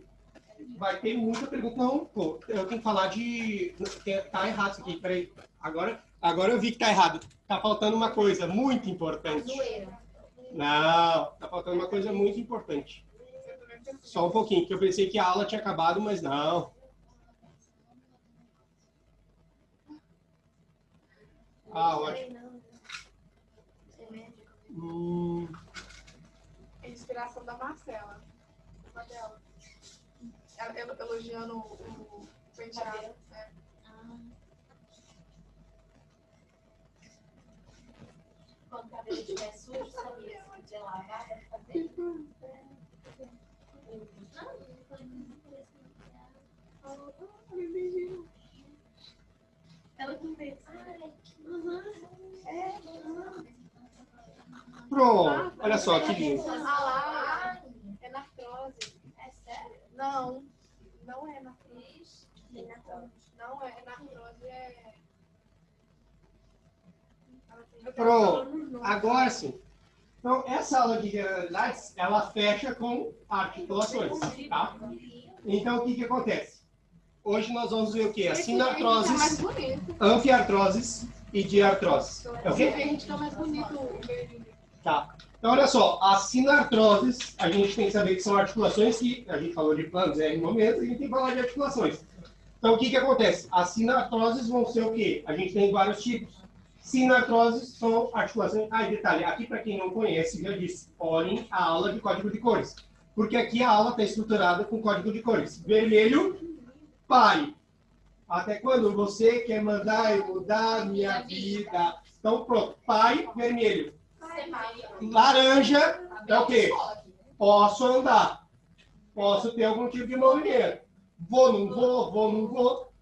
vai ter muita pergunta. Não, pô, eu tenho que falar de... Tá errado isso aqui, peraí. Agora eu vi que tá errado. Tá faltando uma coisa muito importante. Não, tá faltando uma coisa muito importante. Só um pouquinho, que eu pensei que a aula tinha acabado, mas não. Ah, ótimo. Inspiração da Marcela. Ela elogiando o penteado. É. Quando o cabelo estiver sujo, sabia? De lavar, vai fazer. Ela também. Pronto, olha só que lindo. Ah lá, é na artrose. É sério? Não, não é na artrose. Não é na artrose, é... Pronto, agora sim. Então, essa aula de generalidades, ela fecha com articulações, tá? Então, o que acontece? Hoje nós vamos ver o quê? As sinartroses, anfiartroses e diartroses. É o quê? A gente tá mais bonito o verdinho. Tá. Então, olha só, as sinartroses, a gente tem que saber que são articulações que, a gente falou de planos, no momento, a gente tem que falar de articulações. Então, o que acontece? As sinartroses vão ser o quê? A gente tem vários tipos. Sinartroses são articulações... Ah, e detalhe, aqui para quem não conhece, já disse, olhem a aula de código de cores. Porque aqui a aula está estruturada com código de cores. Vermelho, pare. Até quando você quer mandar eu mudar minha vida? Então, pronto. Pai, vermelho. Laranja é o quê? Posso andar. Posso ter algum tipo de movimento. Vou, não vou.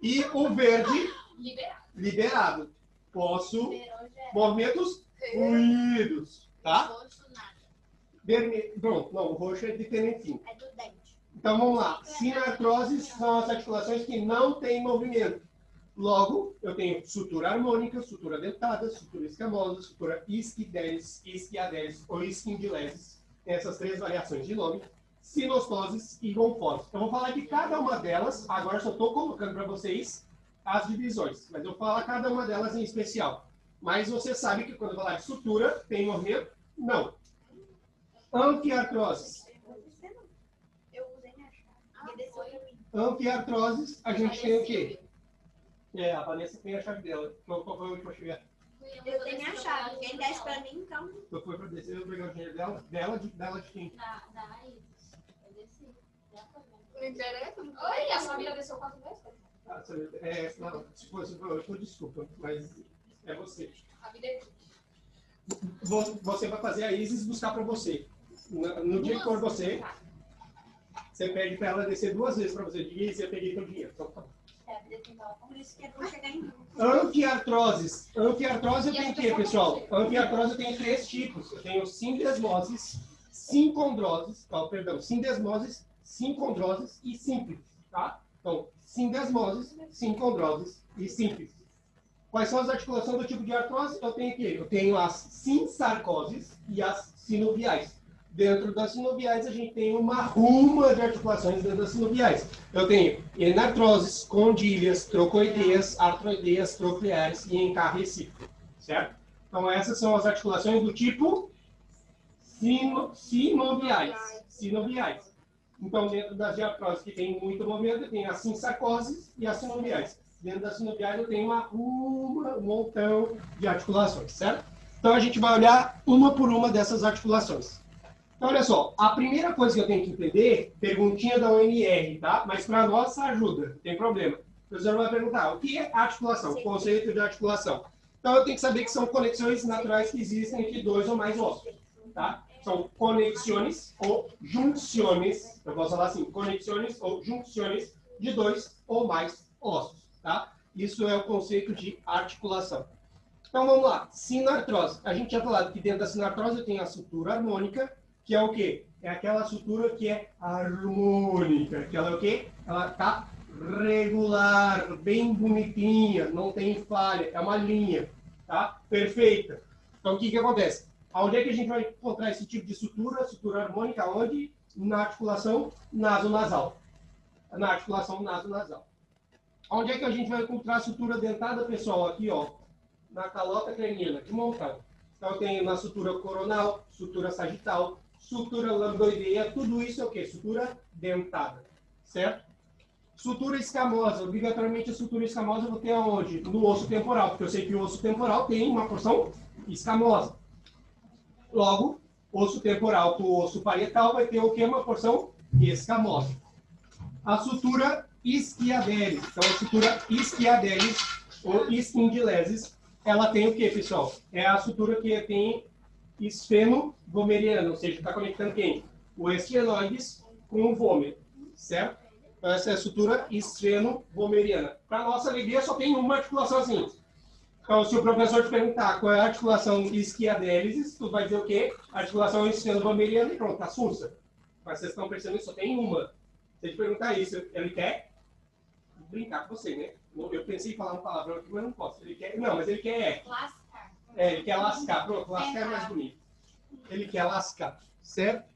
E o verde, liberado. Posso, movimentos fluidos, tá? Vermelho, pronto, não, o roxo é de tenentinho. É do dente. Então vamos lá. Sinartroses são as articulações que não têm movimento. Logo, eu tenho sutura harmônica, sutura dentada, sutura escamosa, sutura isquiodelis ou isquiodilesis. Tem essas três variações de nome, sinostoses e gonfoses. Eu vou falar de cada uma delas, agora só estou colocando para vocês as divisões, mas eu vou falar cada uma delas em especial. Mas você sabe que quando eu falar de sutura, tem movimento? Não. Anfiartroses. Eu usei minha chave. Ele desceu pra mim. Anfiartroses, a gente tem o quê? A Vanessa tem a chave dela. Qual foi o último chegar? Eu tenho minha chave. Quem desce pra mim, então. Então foi para descer, eu pegar o dinheiro dela de quem? Da Isis. Eu desci. Já foi, né? Não interessa? Oi, a sua vida desceu 4 vezes? Não, se fosse eu desculpa, mas é você. A vida é Você vai fazer a Isis buscar para você. No dia que for você, você pede para ela descer 2 vezes para você. Diz, eu peguei teu dinheiro. Então, tá bom. Por isso que é bom chegar em Anfiartroses. Anfiartrose eu tenho o quê, pessoal? Anfiartrose eu tenho 3 tipos. Eu tenho sindesmoses, sincondroses, sindesmoses, sincondroses e símplices, tá? Então, sindesmoses, sincondroses e símplices. Quais são as articulações do tipo de artrose? Eu tenho o quê? Eu tenho as sinsarcoses e as sinoviais. Dentro das sinoviais, a gente tem uma ruma de articulações dentro das sinoviais. Eu tenho enartroses, condílias, trocoideias, artroideias, trocleares e encarrecífico, certo? Então, essas são as articulações do tipo sinoviais. Sinoviais. Então, dentro das artroses que tem muito movimento, eu tenho as sinsarcoses e as sinoviais. Dentro das sinoviais, eu tenho um montão de articulações, certo? Então, a gente vai olhar uma por uma dessas articulações. Então, olha só, a primeira coisa que eu tenho que entender, perguntinha da UNR, tá? Mas para nossa ajuda, não tem problema. O professor vai perguntar, o que é articulação? Conceito de articulação. Então, eu tenho que saber que são conexões naturais que existem entre 2 ou mais ossos, tá? São conexões ou junções, eu posso falar assim, conexões ou junções de 2 ou mais ossos, tá? Isso é o conceito de articulação. Então, vamos lá. Sinartrose. A gente tinha falado que dentro da sinartrose eu tenho a sutura harmônica, que é o quê? É aquela sutura que é harmônica, que ela é o quê? Ela tá regular, bem bonitinha, não tem falha, é uma linha, tá? Perfeita. Então, o que que acontece? Onde é que a gente vai encontrar esse tipo de sutura? Sutura harmônica, onde? Na articulação naso-nasal. Na articulação naso-nasal. Onde é que a gente vai encontrar a sutura dentada, pessoal? Aqui, ó, na calota craniana, de montão. Então, eu tenho na sutura coronal, sutura sagital, sutura lambdoidea, tudo isso é o quê? Sutura dentada, certo? Sutura escamosa, obrigatoriamente a sutura escamosa eu vou ter aonde? No osso temporal, porque eu sei que o osso temporal tem uma porção escamosa. Logo, osso temporal com o osso parietal vai ter o quê? Uma porção escamosa. A sutura isquiadelis, então a sutura isquiadelis ou isquindilesis, ela tem o quê, pessoal? É a sutura que tem esfeno-vomeriano, ou seja, está conectando quem? O esfenoides com o vômero, certo? Então, essa é a sutura esfeno-vomeriana. Para nossa alegria, só tem uma articulação assim. Então, se o professor te perguntar qual é a articulação isquiadélisis, tu vai dizer o quê? Articulação esfeno-vomeriana e pronto, tá sussa. Mas vocês estão percebendo que só tem uma. Se ele perguntar isso, ele quer brincar com você, né? Eu pensei em falar uma palavra aqui, mas não posso. Ele quer... Não, mas ele quer... Lascar. Ele quer lascar. Pronto, lascar é mais bonito. Ele quer lascar, certo?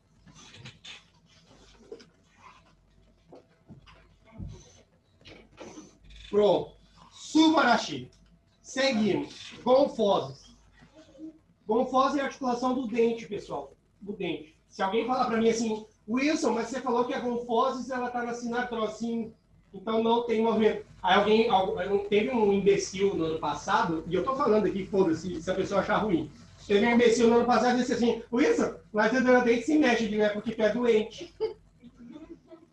Pronto. Subarashi. Seguimos. Gonfoses. Gonfose é a articulação do dente, pessoal. Do dente. Se alguém falar para mim assim, Wilson, mas você falou que a gonfoses ela está na sinartrose, então não tem movimento. Aí teve um imbecil no ano passado, e eu tô falando aqui, foda-se, se a pessoa achar ruim. Teve um imbecil no ano passado e disse assim, Wilson, mas o dente se mexe, é porque tu é doente.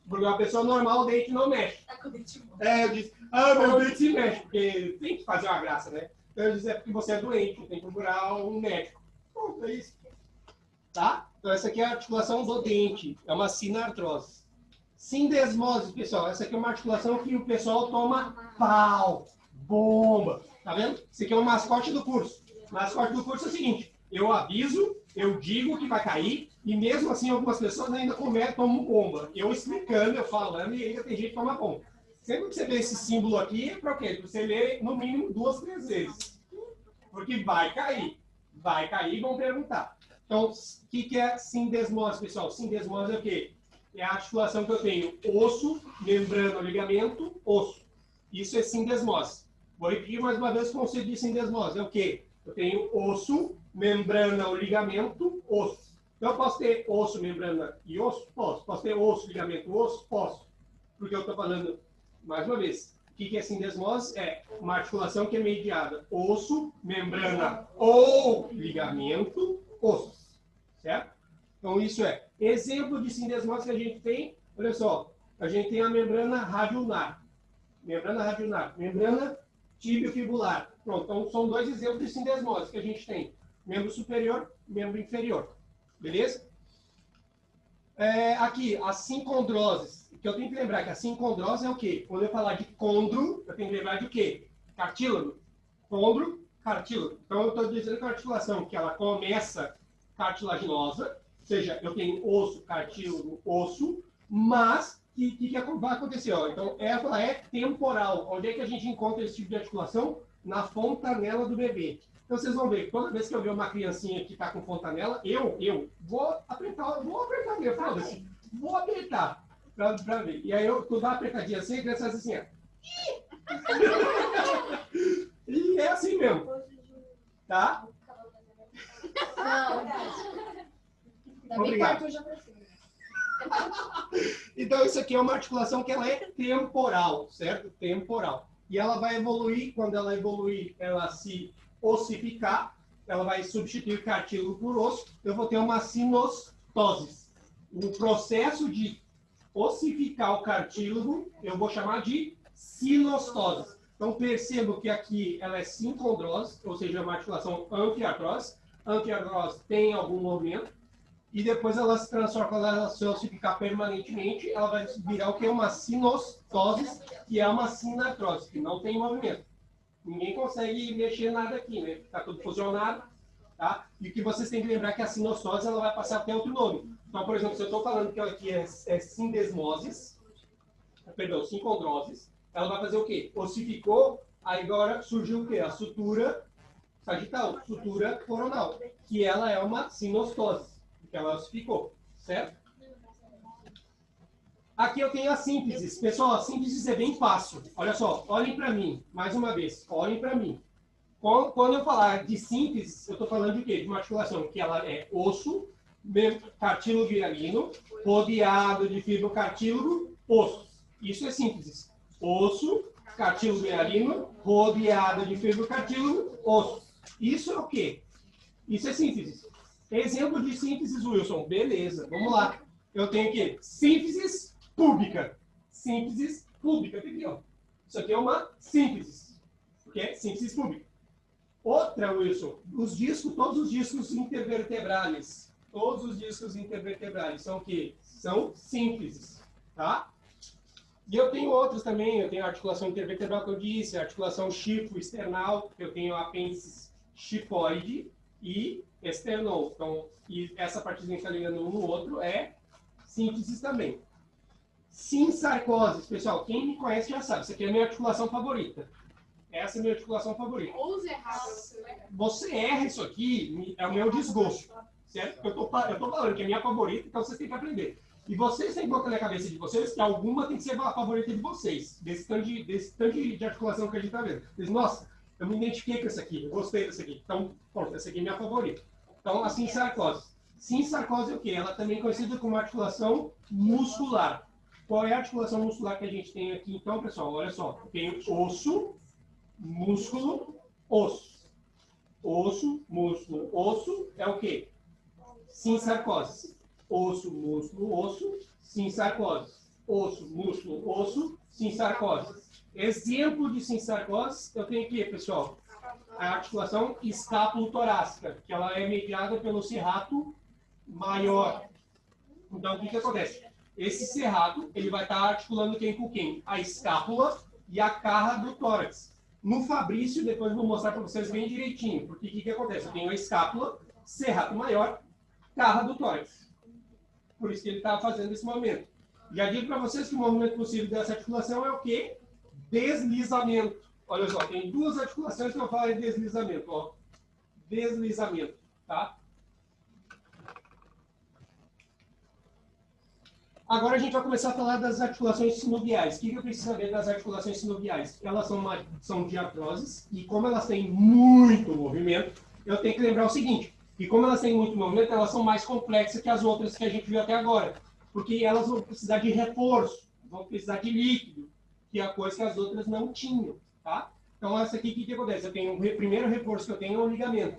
Porque uma pessoa normal, o dente não mexe. Tá com o dente bom. Eu disse, meu dente se mexe, porque tem que fazer uma graça, né? Então eu disse, é porque você é doente, tem que procurar um médico. Pronto, é isso. Tá? Então essa aqui é a articulação do dente, é uma sinartrose. Sindesmose, pessoal, essa aqui é uma articulação que o pessoal toma pau, bomba, tá vendo? Esse aqui é o mascote do curso. O mascote do curso é o seguinte, eu aviso, eu digo que vai cair, e mesmo assim algumas pessoas ainda tomam bomba. Eu explicando, eu falando, e ainda tem gente que toma bomba. Sempre que você vê esse símbolo aqui, é para o quê? Para você ler no mínimo 2, 3 vezes. Porque vai cair e vão perguntar. Então, o que é sindesmose, pessoal? Sindesmose é o quê? É a articulação que eu tenho osso, membrana, ligamento, osso. Isso é sindesmose. Vou repetir mais uma vez o conceito de sindesmose. É o quê? Eu tenho osso, membrana ou ligamento, osso. Então, eu posso ter osso, membrana e osso? Posso. Posso ter osso, ligamento, osso? Posso. Porque eu estou falando, mais uma vez, o que é sindesmose? É uma articulação que é mediada osso, membrana ou ligamento, osso. Certo? Então, isso é exemplo de sindesmose que a gente tem. Olha só, a gente tem a membrana radioulnar. Membrana tibiofibular. Pronto, então são dois exemplos de sindesmose que a gente tem. Membro superior, membro inferior. Beleza? Aqui, as sincondroses. O que eu tenho que lembrar que a sincondrose é o quê? Quando eu falar de condro, eu tenho que lembrar de quê? Cartílago. Condro, cartílago. Então, eu estou dizendo que é uma articulação que ela começa cartilaginosa, ou seja, eu tenho osso, cartílago, osso, mas o que vai acontecer? Ó? Então, ela é temporal. Onde é que a gente encontra esse tipo de articulação? Na fontanela do bebê. Então, vocês vão ver, toda vez que eu ver uma criancinha que está com fontanela, eu vou apertar mesmo, foda-se. Vou apertar para ver. E aí, tu dá uma apertadinha assim, a criança faz assim, ó. E é assim mesmo. Tá? Não. Obrigado. Então, isso aqui é uma articulação que ela é temporal, certo? Temporal. E ela vai evoluir, quando ela evoluir, ela se ossificar, ela vai substituir cartílago por osso, eu vou ter uma sinostose. O processo de ossificar o cartílago, eu vou chamar de sinostose. Então, percebo que aqui ela é sincondrose, ou seja, uma articulação anfiartrose. A anfiartrose tem algum movimento, e depois ela se transforma, quando ela se ossificar permanentemente, ela vai virar o que é uma sinostose, que é uma sinartrose, que não tem movimento. Ninguém consegue mexer nada aqui, né? Está tudo fusionado, tá? E o que vocês têm que lembrar é que a sinostose ela vai passar até outro nome. Então, por exemplo, se eu estou falando que aqui é sindesmoses, sincondroses, ela vai fazer o quê? Ossificou, aí agora surgiu o quê? A sutura sagital, sutura coronal, que ela é uma sinostose, porque ela ossificou, certo? Aqui eu tenho a síntese. Pessoal, a síntese é bem fácil. Olha só, olhem para mim, mais uma vez, olhem para mim. Quando eu falar de síntese, eu estou falando de quê? De uma articulação que ela é osso, cartílago hialino, rodeado de fibrocartílago, osso. Isso é síntese. Osso, cartílago hialino, rodeado de fibrocartílago, osso. Isso é o quê? Isso é síntese. Exemplo de síntese, Wilson. Beleza, vamos lá. Eu tenho aqui síntese pública. Síntese pública. Aqui, ó. Isso aqui é uma síntese. Que é síntese pública. Outra, Wilson, os discos, todos os discos intervertebrales. Todos os discos intervertebrales são o quê? São sínteses. Tá? E eu tenho outros também. Eu tenho a articulação intervertebral que eu disse, a articulação chifo-external, eu tenho apêndice chifoide e externou. Então, e essa partezinha que está ligando um no outro é síntese também. Sinsarcoses, pessoal, quem me conhece já sabe, isso aqui é a minha articulação favorita. Essa é a minha articulação favorita. Use errado. Você erra isso aqui, é o meu desgosto, certo? Porque eu tô falando que é a minha favorita, então vocês têm que aprender. E vocês têm que botar na cabeça de vocês que alguma tem que ser a favorita de vocês, desse tanto de articulação que a gente está vendo. Vocês, nossa, eu me identifiquei com essa aqui, eu gostei dessa aqui. Então, pronto, essa aqui é minha favorita. Então, a sinsarcose. Sinsarcose é o quê? Ela também é conhecida como articulação muscular. Qual é a articulação muscular que a gente tem aqui, então, pessoal? Olha só, eu tenho osso, músculo, osso. Osso, músculo, osso é o quê? Sinsarcose. Osso, músculo, osso, sinsarcose. Osso, músculo, osso, sinsarcose. Exemplo de sinsarcose, eu tenho aqui, pessoal, a articulação escápulo-torácica, que ela é mediada pelo serrato maior. Então, o que acontece? Esse serrato, ele vai estar articulando quem com quem? A escápula e a carra do tórax. No Fabrício, depois eu vou mostrar para vocês bem direitinho, porque o que acontece? Eu tenho a escápula, serrato maior, carra do tórax. Por isso que ele está fazendo esse movimento. Já digo para vocês que o movimento possível dessa articulação é o quê? Deslizamento. Olha só, tem duas articulações que eu falo de deslizamento. Ó. Deslizamento, tá? Agora a gente vai começar a falar das articulações sinoviais. O que eu preciso saber das articulações sinoviais? Elas são de artroses e como elas têm muito movimento, eu tenho que lembrar o seguinte, que como elas têm muito movimento, elas são mais complexas que as outras que a gente viu até agora. Porque elas vão precisar de reforço, vão precisar de líquido, que é a coisa que as outras não tinham, tá? Então, essa aqui, o que acontece? Eu tenho o primeiro reforço que eu tenho é o ligamento.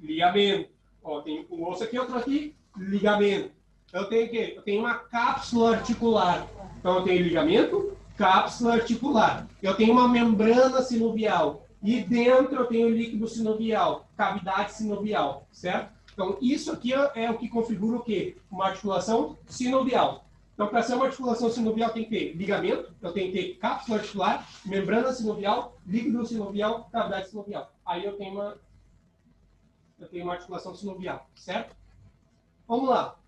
Ligamento. Ó, tem um osso aqui, outro aqui, ligamento. Eu tenho o quê? Eu tenho uma cápsula articular. Então, eu tenho ligamento, cápsula articular. Eu tenho uma membrana sinovial. E dentro eu tenho líquido sinovial, cavidade sinovial, certo? Então, isso aqui é o que configura o quê? Uma articulação sinovial. Então, para ser uma articulação sinovial, tem que ter ligamento, eu tenho que ter cápsula articular, membrana sinovial, líquido sinovial, cavidade sinovial. Aí eu tenho uma articulação sinovial, certo? Vamos lá.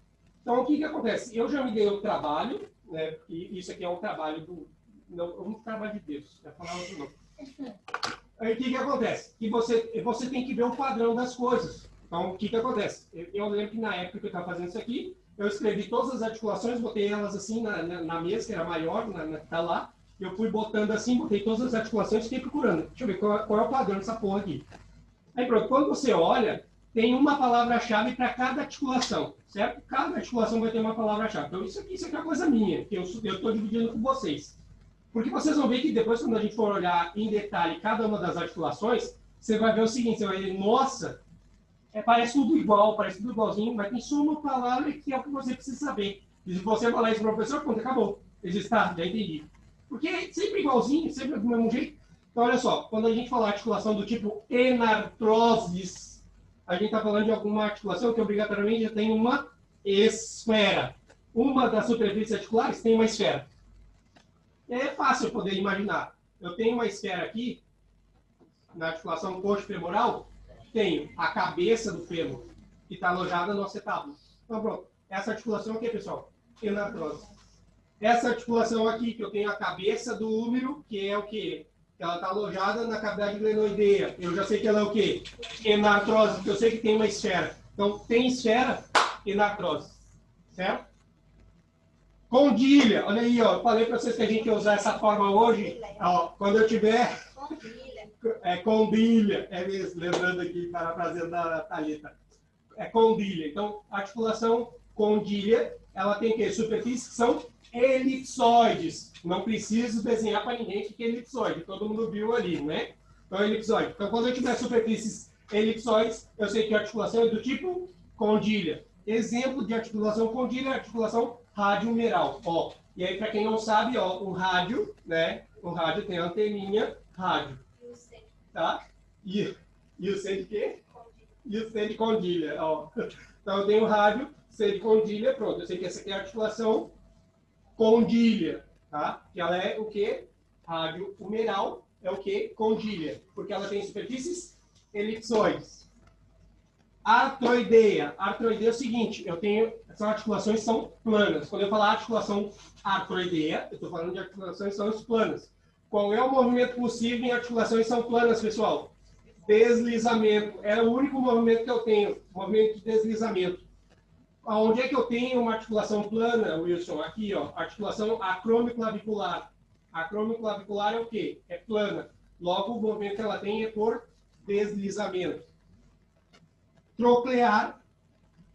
Então, o que acontece? Eu já me dei o trabalho, né? Porque isso aqui é um trabalho um trabalho de Deus, não é falar outro não. Aí, o que acontece? Que você tem que ver o padrão das coisas. Então, o que acontece? Eu lembro que na época que eu estava fazendo isso aqui, eu escrevi todas as articulações, botei elas assim na mesa, que era maior, tá lá. Eu fui botando assim, botei todas as articulações e fiquei procurando. Deixa eu ver qual é o padrão dessa porra aqui. Aí pronto, quando você olha, tem uma palavra-chave para cada articulação, certo? Cada articulação vai ter uma palavra-chave. Então, isso aqui é uma coisa minha, que eu estou dividindo com vocês. Porque vocês vão ver que depois, quando a gente for olhar em detalhe cada uma das articulações, você vai ver o seguinte, você vai ver, nossa, parece tudo igual, parece tudo igualzinho, mas tem só uma palavra que é o que você precisa saber. E se você falar isso para o professor, pronto, acabou. Ele diz, tá, já entendi. Porque é sempre igualzinho, sempre do mesmo jeito. Então, olha só, quando a gente fala articulação do tipo enartroses, a gente está falando de alguma articulação que obrigatoriamente já tem uma esfera. Uma das superfícies articulares tem uma esfera. É fácil poder imaginar. Eu tenho uma esfera aqui, na articulação coxo-femoral, tenho a cabeça do fêmur, que está alojada no acetábulo. Então, pronto. Essa articulação aqui, pessoal, enartrose. Essa articulação aqui, que eu tenho a cabeça do úmero, que é o quê? Ela está alojada na cavidade glenoideia. Eu já sei que ela é o quê? Enartrose, porque eu sei que tem uma esfera. Então, tem esfera, enartrose. Certo? Condilha. Olha aí, ó. Eu falei para vocês que a gente ia usar essa forma hoje. Ó, quando eu tiver... condilha. É mesmo, lembrando aqui, parafraseando da Thalita. É condilha. Então, a articulação condilha, ela tem o quê? Superfícies que são elipsoides. Não preciso desenhar para ninguém que é elipsoide. Todo mundo viu ali, né? Então, elipsoide. Então, quando eu tiver superfícies elipsoides, eu sei que a articulação é do tipo condilha. Exemplo de articulação condilha é a articulação radiomeral. Ó, e aí, para quem não sabe, ó, o rádio, né? O rádio tem a anteninha rádio. Tá? E o C de quê? E o C de condilha. Ó. Então, eu tenho o rádio, C de condilha, pronto. Eu sei que essa aqui é a articulação condilha, tá? Que ela é o quê? Rádio humeral é o quê? Condilha. Porque ela tem superfícies elipsoides. Artroideia. Artroideia é o seguinte, essas articulações são planas. Quando eu falar articulação artroideia, eu estou falando de articulações que são planas. Qual é o movimento possível em articulações que são planas, pessoal? Deslizamento. É o único movimento que eu tenho, movimento de deslizamento. Onde é que eu tenho uma articulação plana, Wilson? Aqui, ó, articulação acromioclavicular. Acromioclavicular é o quê? É plana. Logo, o movimento que ela tem é por deslizamento. Troclear,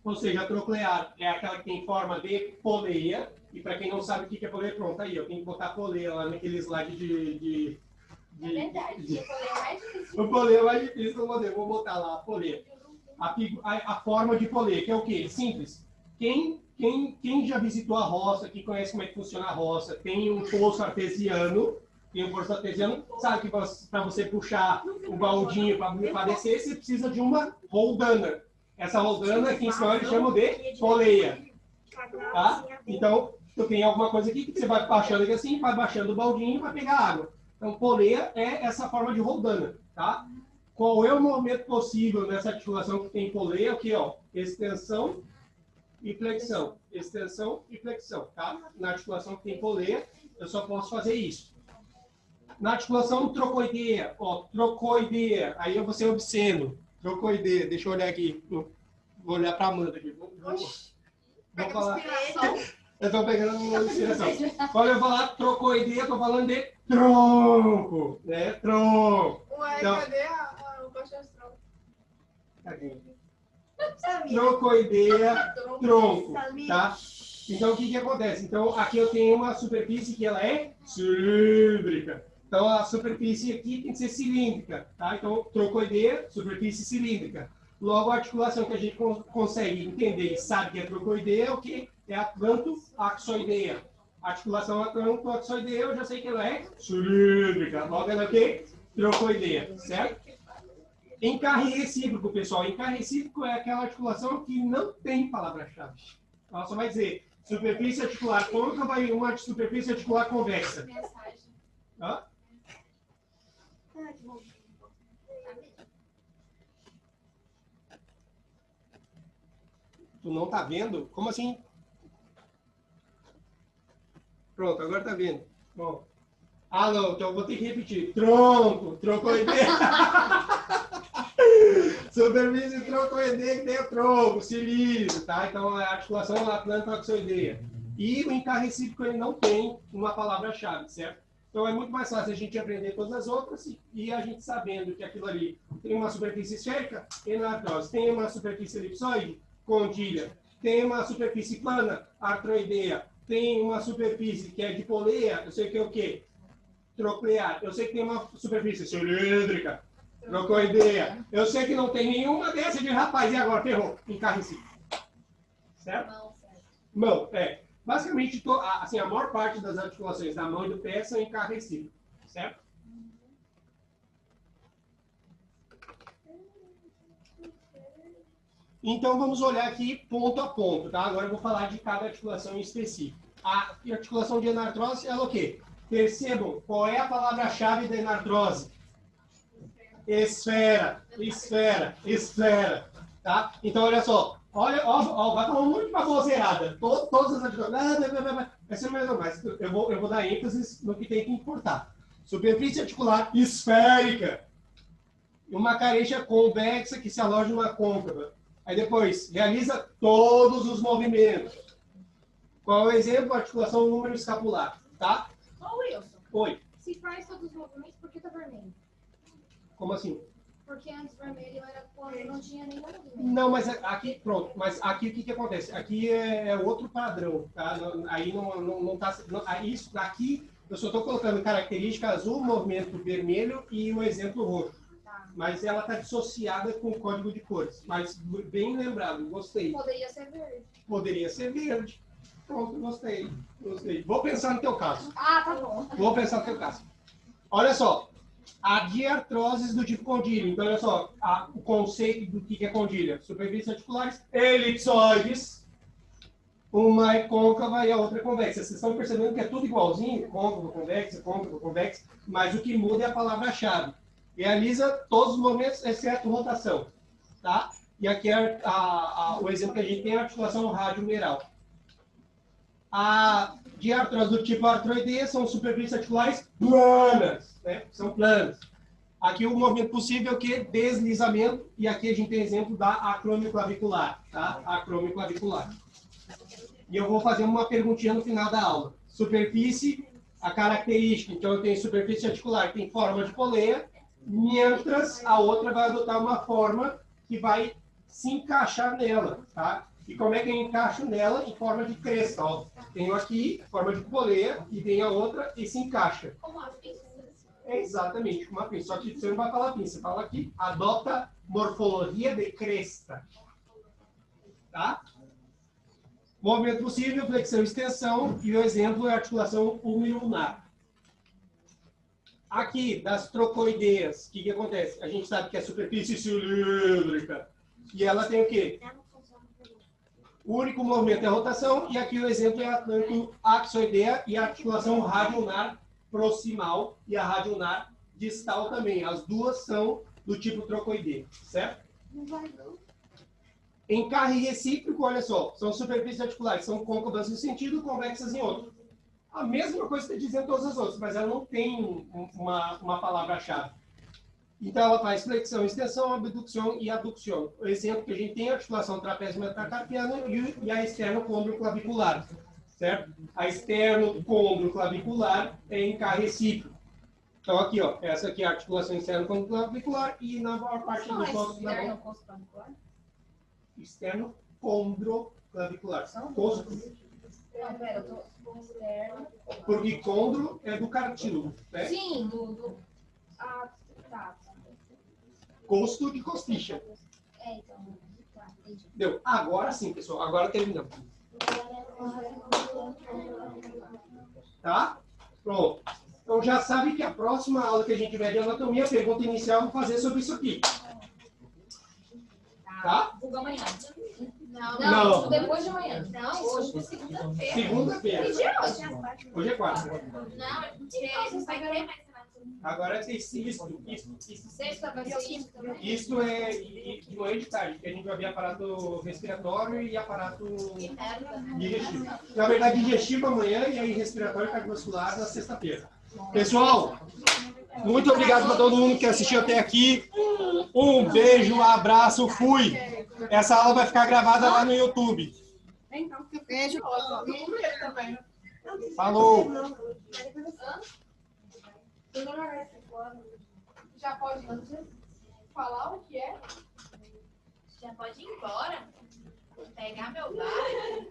ou seja, a troclear é aquela que tem forma de poleia. E para quem não sabe o que é poleia, pronto, aí, eu tenho que botar poleia lá naquele slide É verdade, o poleia é mais difícil. O poleia é mais difícil, vou botar lá a poleia. A forma de poleia, que é o quê? Simples. Quem já visitou a roça, quem conhece como é que funciona a roça, tem um poço artesiano, sabe que para você puxar o baldinho para descer, você precisa de uma roldana. Essa roldana, aqui em espanhol, eles chamam de poleia. Tá? Então, tu tem alguma coisa aqui que você vai baixando aqui assim, vai baixando o baldinho para pegar água. Então, poleia é essa forma de roldana, tá? Qual é o movimento possível nessa articulação que tem poleia? Aqui, ó, extensão e flexão. Extensão e flexão, tá? Na articulação que tem poleia, eu só posso fazer isso. Na articulação trocoideia, ó, trocoideia, aí eu vou ser obsceno. Trocoideia, deixa eu olhar aqui. Vou olhar para a Amanda aqui. Vou falar. Eu estou pegando uma inspiração. Quando eu falar trocoideia, eu estou falando de tronco, né? Tronco. Ué, Então- cadê o coxa astral? Aqui. Samira. Trocoideia, tronco, Samira. tá? Então, o que que acontece? Então, aqui eu tenho uma superfície que ela é cilíndrica. Então, a superfície aqui tem que ser cilíndrica, tá? Então, trocoideia, superfície cilíndrica. Logo, a articulação que a gente consegue entender e sabe que é trocoideia é o que? É atlanto-axoideia. A articulação atlanto-axoideia, eu já sei que ela é cilíndrica. Logo, ela é o quê? Trocoideia, certo? Encarre recíproco, pessoal. Encarre recíproco é aquela articulação que não tem palavra-chave. Ela só vai dizer superfície articular côncava e uma superfície articular convexa. Mensagem. Hã? Ah, que bom. Tu não tá vendo? Como assim? Pronto, agora tá vendo. Bom. Ah, não, então eu vou ter que repetir. Tronco, trocoideia. Superfície trocoideia que tem o tronco, cilíndro, tá? Então a articulação atlanto-axoideia. E o encarre recíproco ele não tem uma palavra-chave, certo? Então é muito mais fácil a gente aprender todas as outras e a gente sabendo que aquilo ali tem uma superfície esférica, enartrose, tem uma superfície elipsoide, condilha, tem uma superfície plana, artroideia, tem uma superfície que é dipoleia, eu sei que é o quê? Troclear. Eu sei que tem uma superfície cilíndrica, trocoideia. Eu sei que não tem nenhuma dessa de rapaz. E agora? Ferrou. Encarre recíproco. Certo? Mão, certo. Mão, é. Basicamente, assim, a maior parte das articulações da mão e do pé são encarre recíproco. Certo? Então, vamos olhar aqui ponto a ponto, tá? Agora eu vou falar de cada articulação em específico. A articulação de enartrose, ela é o quê? Percebam qual é a palavra-chave da enartrose. Esfera, esfera, esfera. Tá? Então, olha só. Olha, ó, vai tomar muito baboseirada. Todas as articulações. Essa é mesmo, mas eu vou dar ênfase no que tem que importar. Superfície articular esférica. Uma careixa convexa que se aloja numa côncava. Aí depois, realiza todos os movimentos. Qual é o exemplo? Articulação número escapular. Tá? Ô, Wilson, Oi. se faz todos os movimentos, por que tá vermelho? Como assim? Porque antes vermelho era quando não tinha nenhum movimento. Não, mas aqui, pronto. Mas aqui o que acontece? Aqui é outro padrão, tá? Aí não tá. Isso daqui eu só estou colocando característica azul, movimento vermelho e o exemplo roxo. Tá. Mas ela está dissociada com o código de cores. Mas bem lembrado, gostei. Poderia ser verde. Poderia ser verde. Pronto, gostei. Vou pensar no teu caso. Ah, tá bom. Vou pensar no teu caso. Olha só. A diartroses do tipo condílio. Então, olha só. O conceito do que é condília. Superfícies articulares elipsoides. Uma é côncava e a outra é convexa. Vocês estão percebendo que é tudo igualzinho? Côncava, convexa. Mas o que muda é a palavra-chave. Realiza todos os movimentos, exceto rotação. Tá? E aqui é o exemplo que a gente tem é a articulação radiomeral. A diartrose do tipo artroideia são superfícies articulares planas, né? São planas. Aqui o movimento possível é o que? Deslizamento. E aqui a gente tem exemplo da acromioclavicular, tá? Acromioclavicular. E eu vou fazer uma perguntinha no final da aula. Superfície, a característica. Então eu tenho superfície articular que tem forma de poleia, mientras a outra vai adotar uma forma que vai se encaixar nela, tá? E como é que eu encaixo nela? Em forma de cresta, ó. Tenho aqui forma de poleia e tem a outra e se encaixa. Como a pinça. É exatamente como a pinça. Só que você não vai falar pinça, você fala aqui, adota morfologia de cresta. Tá? Movimento possível, flexão e extensão. E o exemplo é a articulação ulnar. Aqui, das trocoideias, o que acontece? A gente sabe que é superfície cilíndrica. E ela tem o quê? O único movimento é a rotação, e aqui o exemplo é a atlanto-axoideia e a articulação radioulnar proximal e a radioulnar distal também. As duas são do tipo trocoideia, certo? Não vai não. Encarre recíproco, olha só, são superfícies articulares, são côncavas em um sentido, convexas em outro. A mesma coisa que está dizendo todas as outras, mas ela não tem uma palavra-chave. Então, ela faz flexão, extensão, abdução e adução. O exemplo que a gente tem é a articulação trapézio metacarpiano e a externo-condroclavicular. certo? A externo-condroclavicular é em K recíproco. Então, aqui, ó, essa aqui é a articulação externo-condroclavicular e na maior parte dos ossos da mão, externo-condroclavicular. Costo. Não, pera, eu tô externo. Porque condro é do cartílago, né? Sim, Ah, tá. Costo de costicha. É, então. Tá, entendi. Deu. Agora sim, pessoal. Agora terminamos. Tá? Pronto. Então já sabe que a próxima aula que a gente tiver de anatomia, a pergunta inicial, eu vou fazer sobre isso aqui. Tá? Vulgo amanhã. Não. Depois de amanhã. Não, hoje é segunda-feira. Segunda-feira. Que dia é hoje? Hoje é quarta. Não, porque você vai ter mais anatomia. Agora é isso. Sexta vai ser isso também? Isso é de manhã e de tarde, que a gente vai ver aparato respiratório e aparato digestivo. Na verdade, digestivo amanhã e aí respiratório e cardiovascular na sexta-feira. Pessoal, muito obrigado para todo mundo que assistiu até aqui. Um beijo, um abraço, fui. Essa aula vai ficar gravada lá no YouTube. Beijo. Também. Falou! Já pode falar o que é? Já pode ir embora. Pegar meu bar.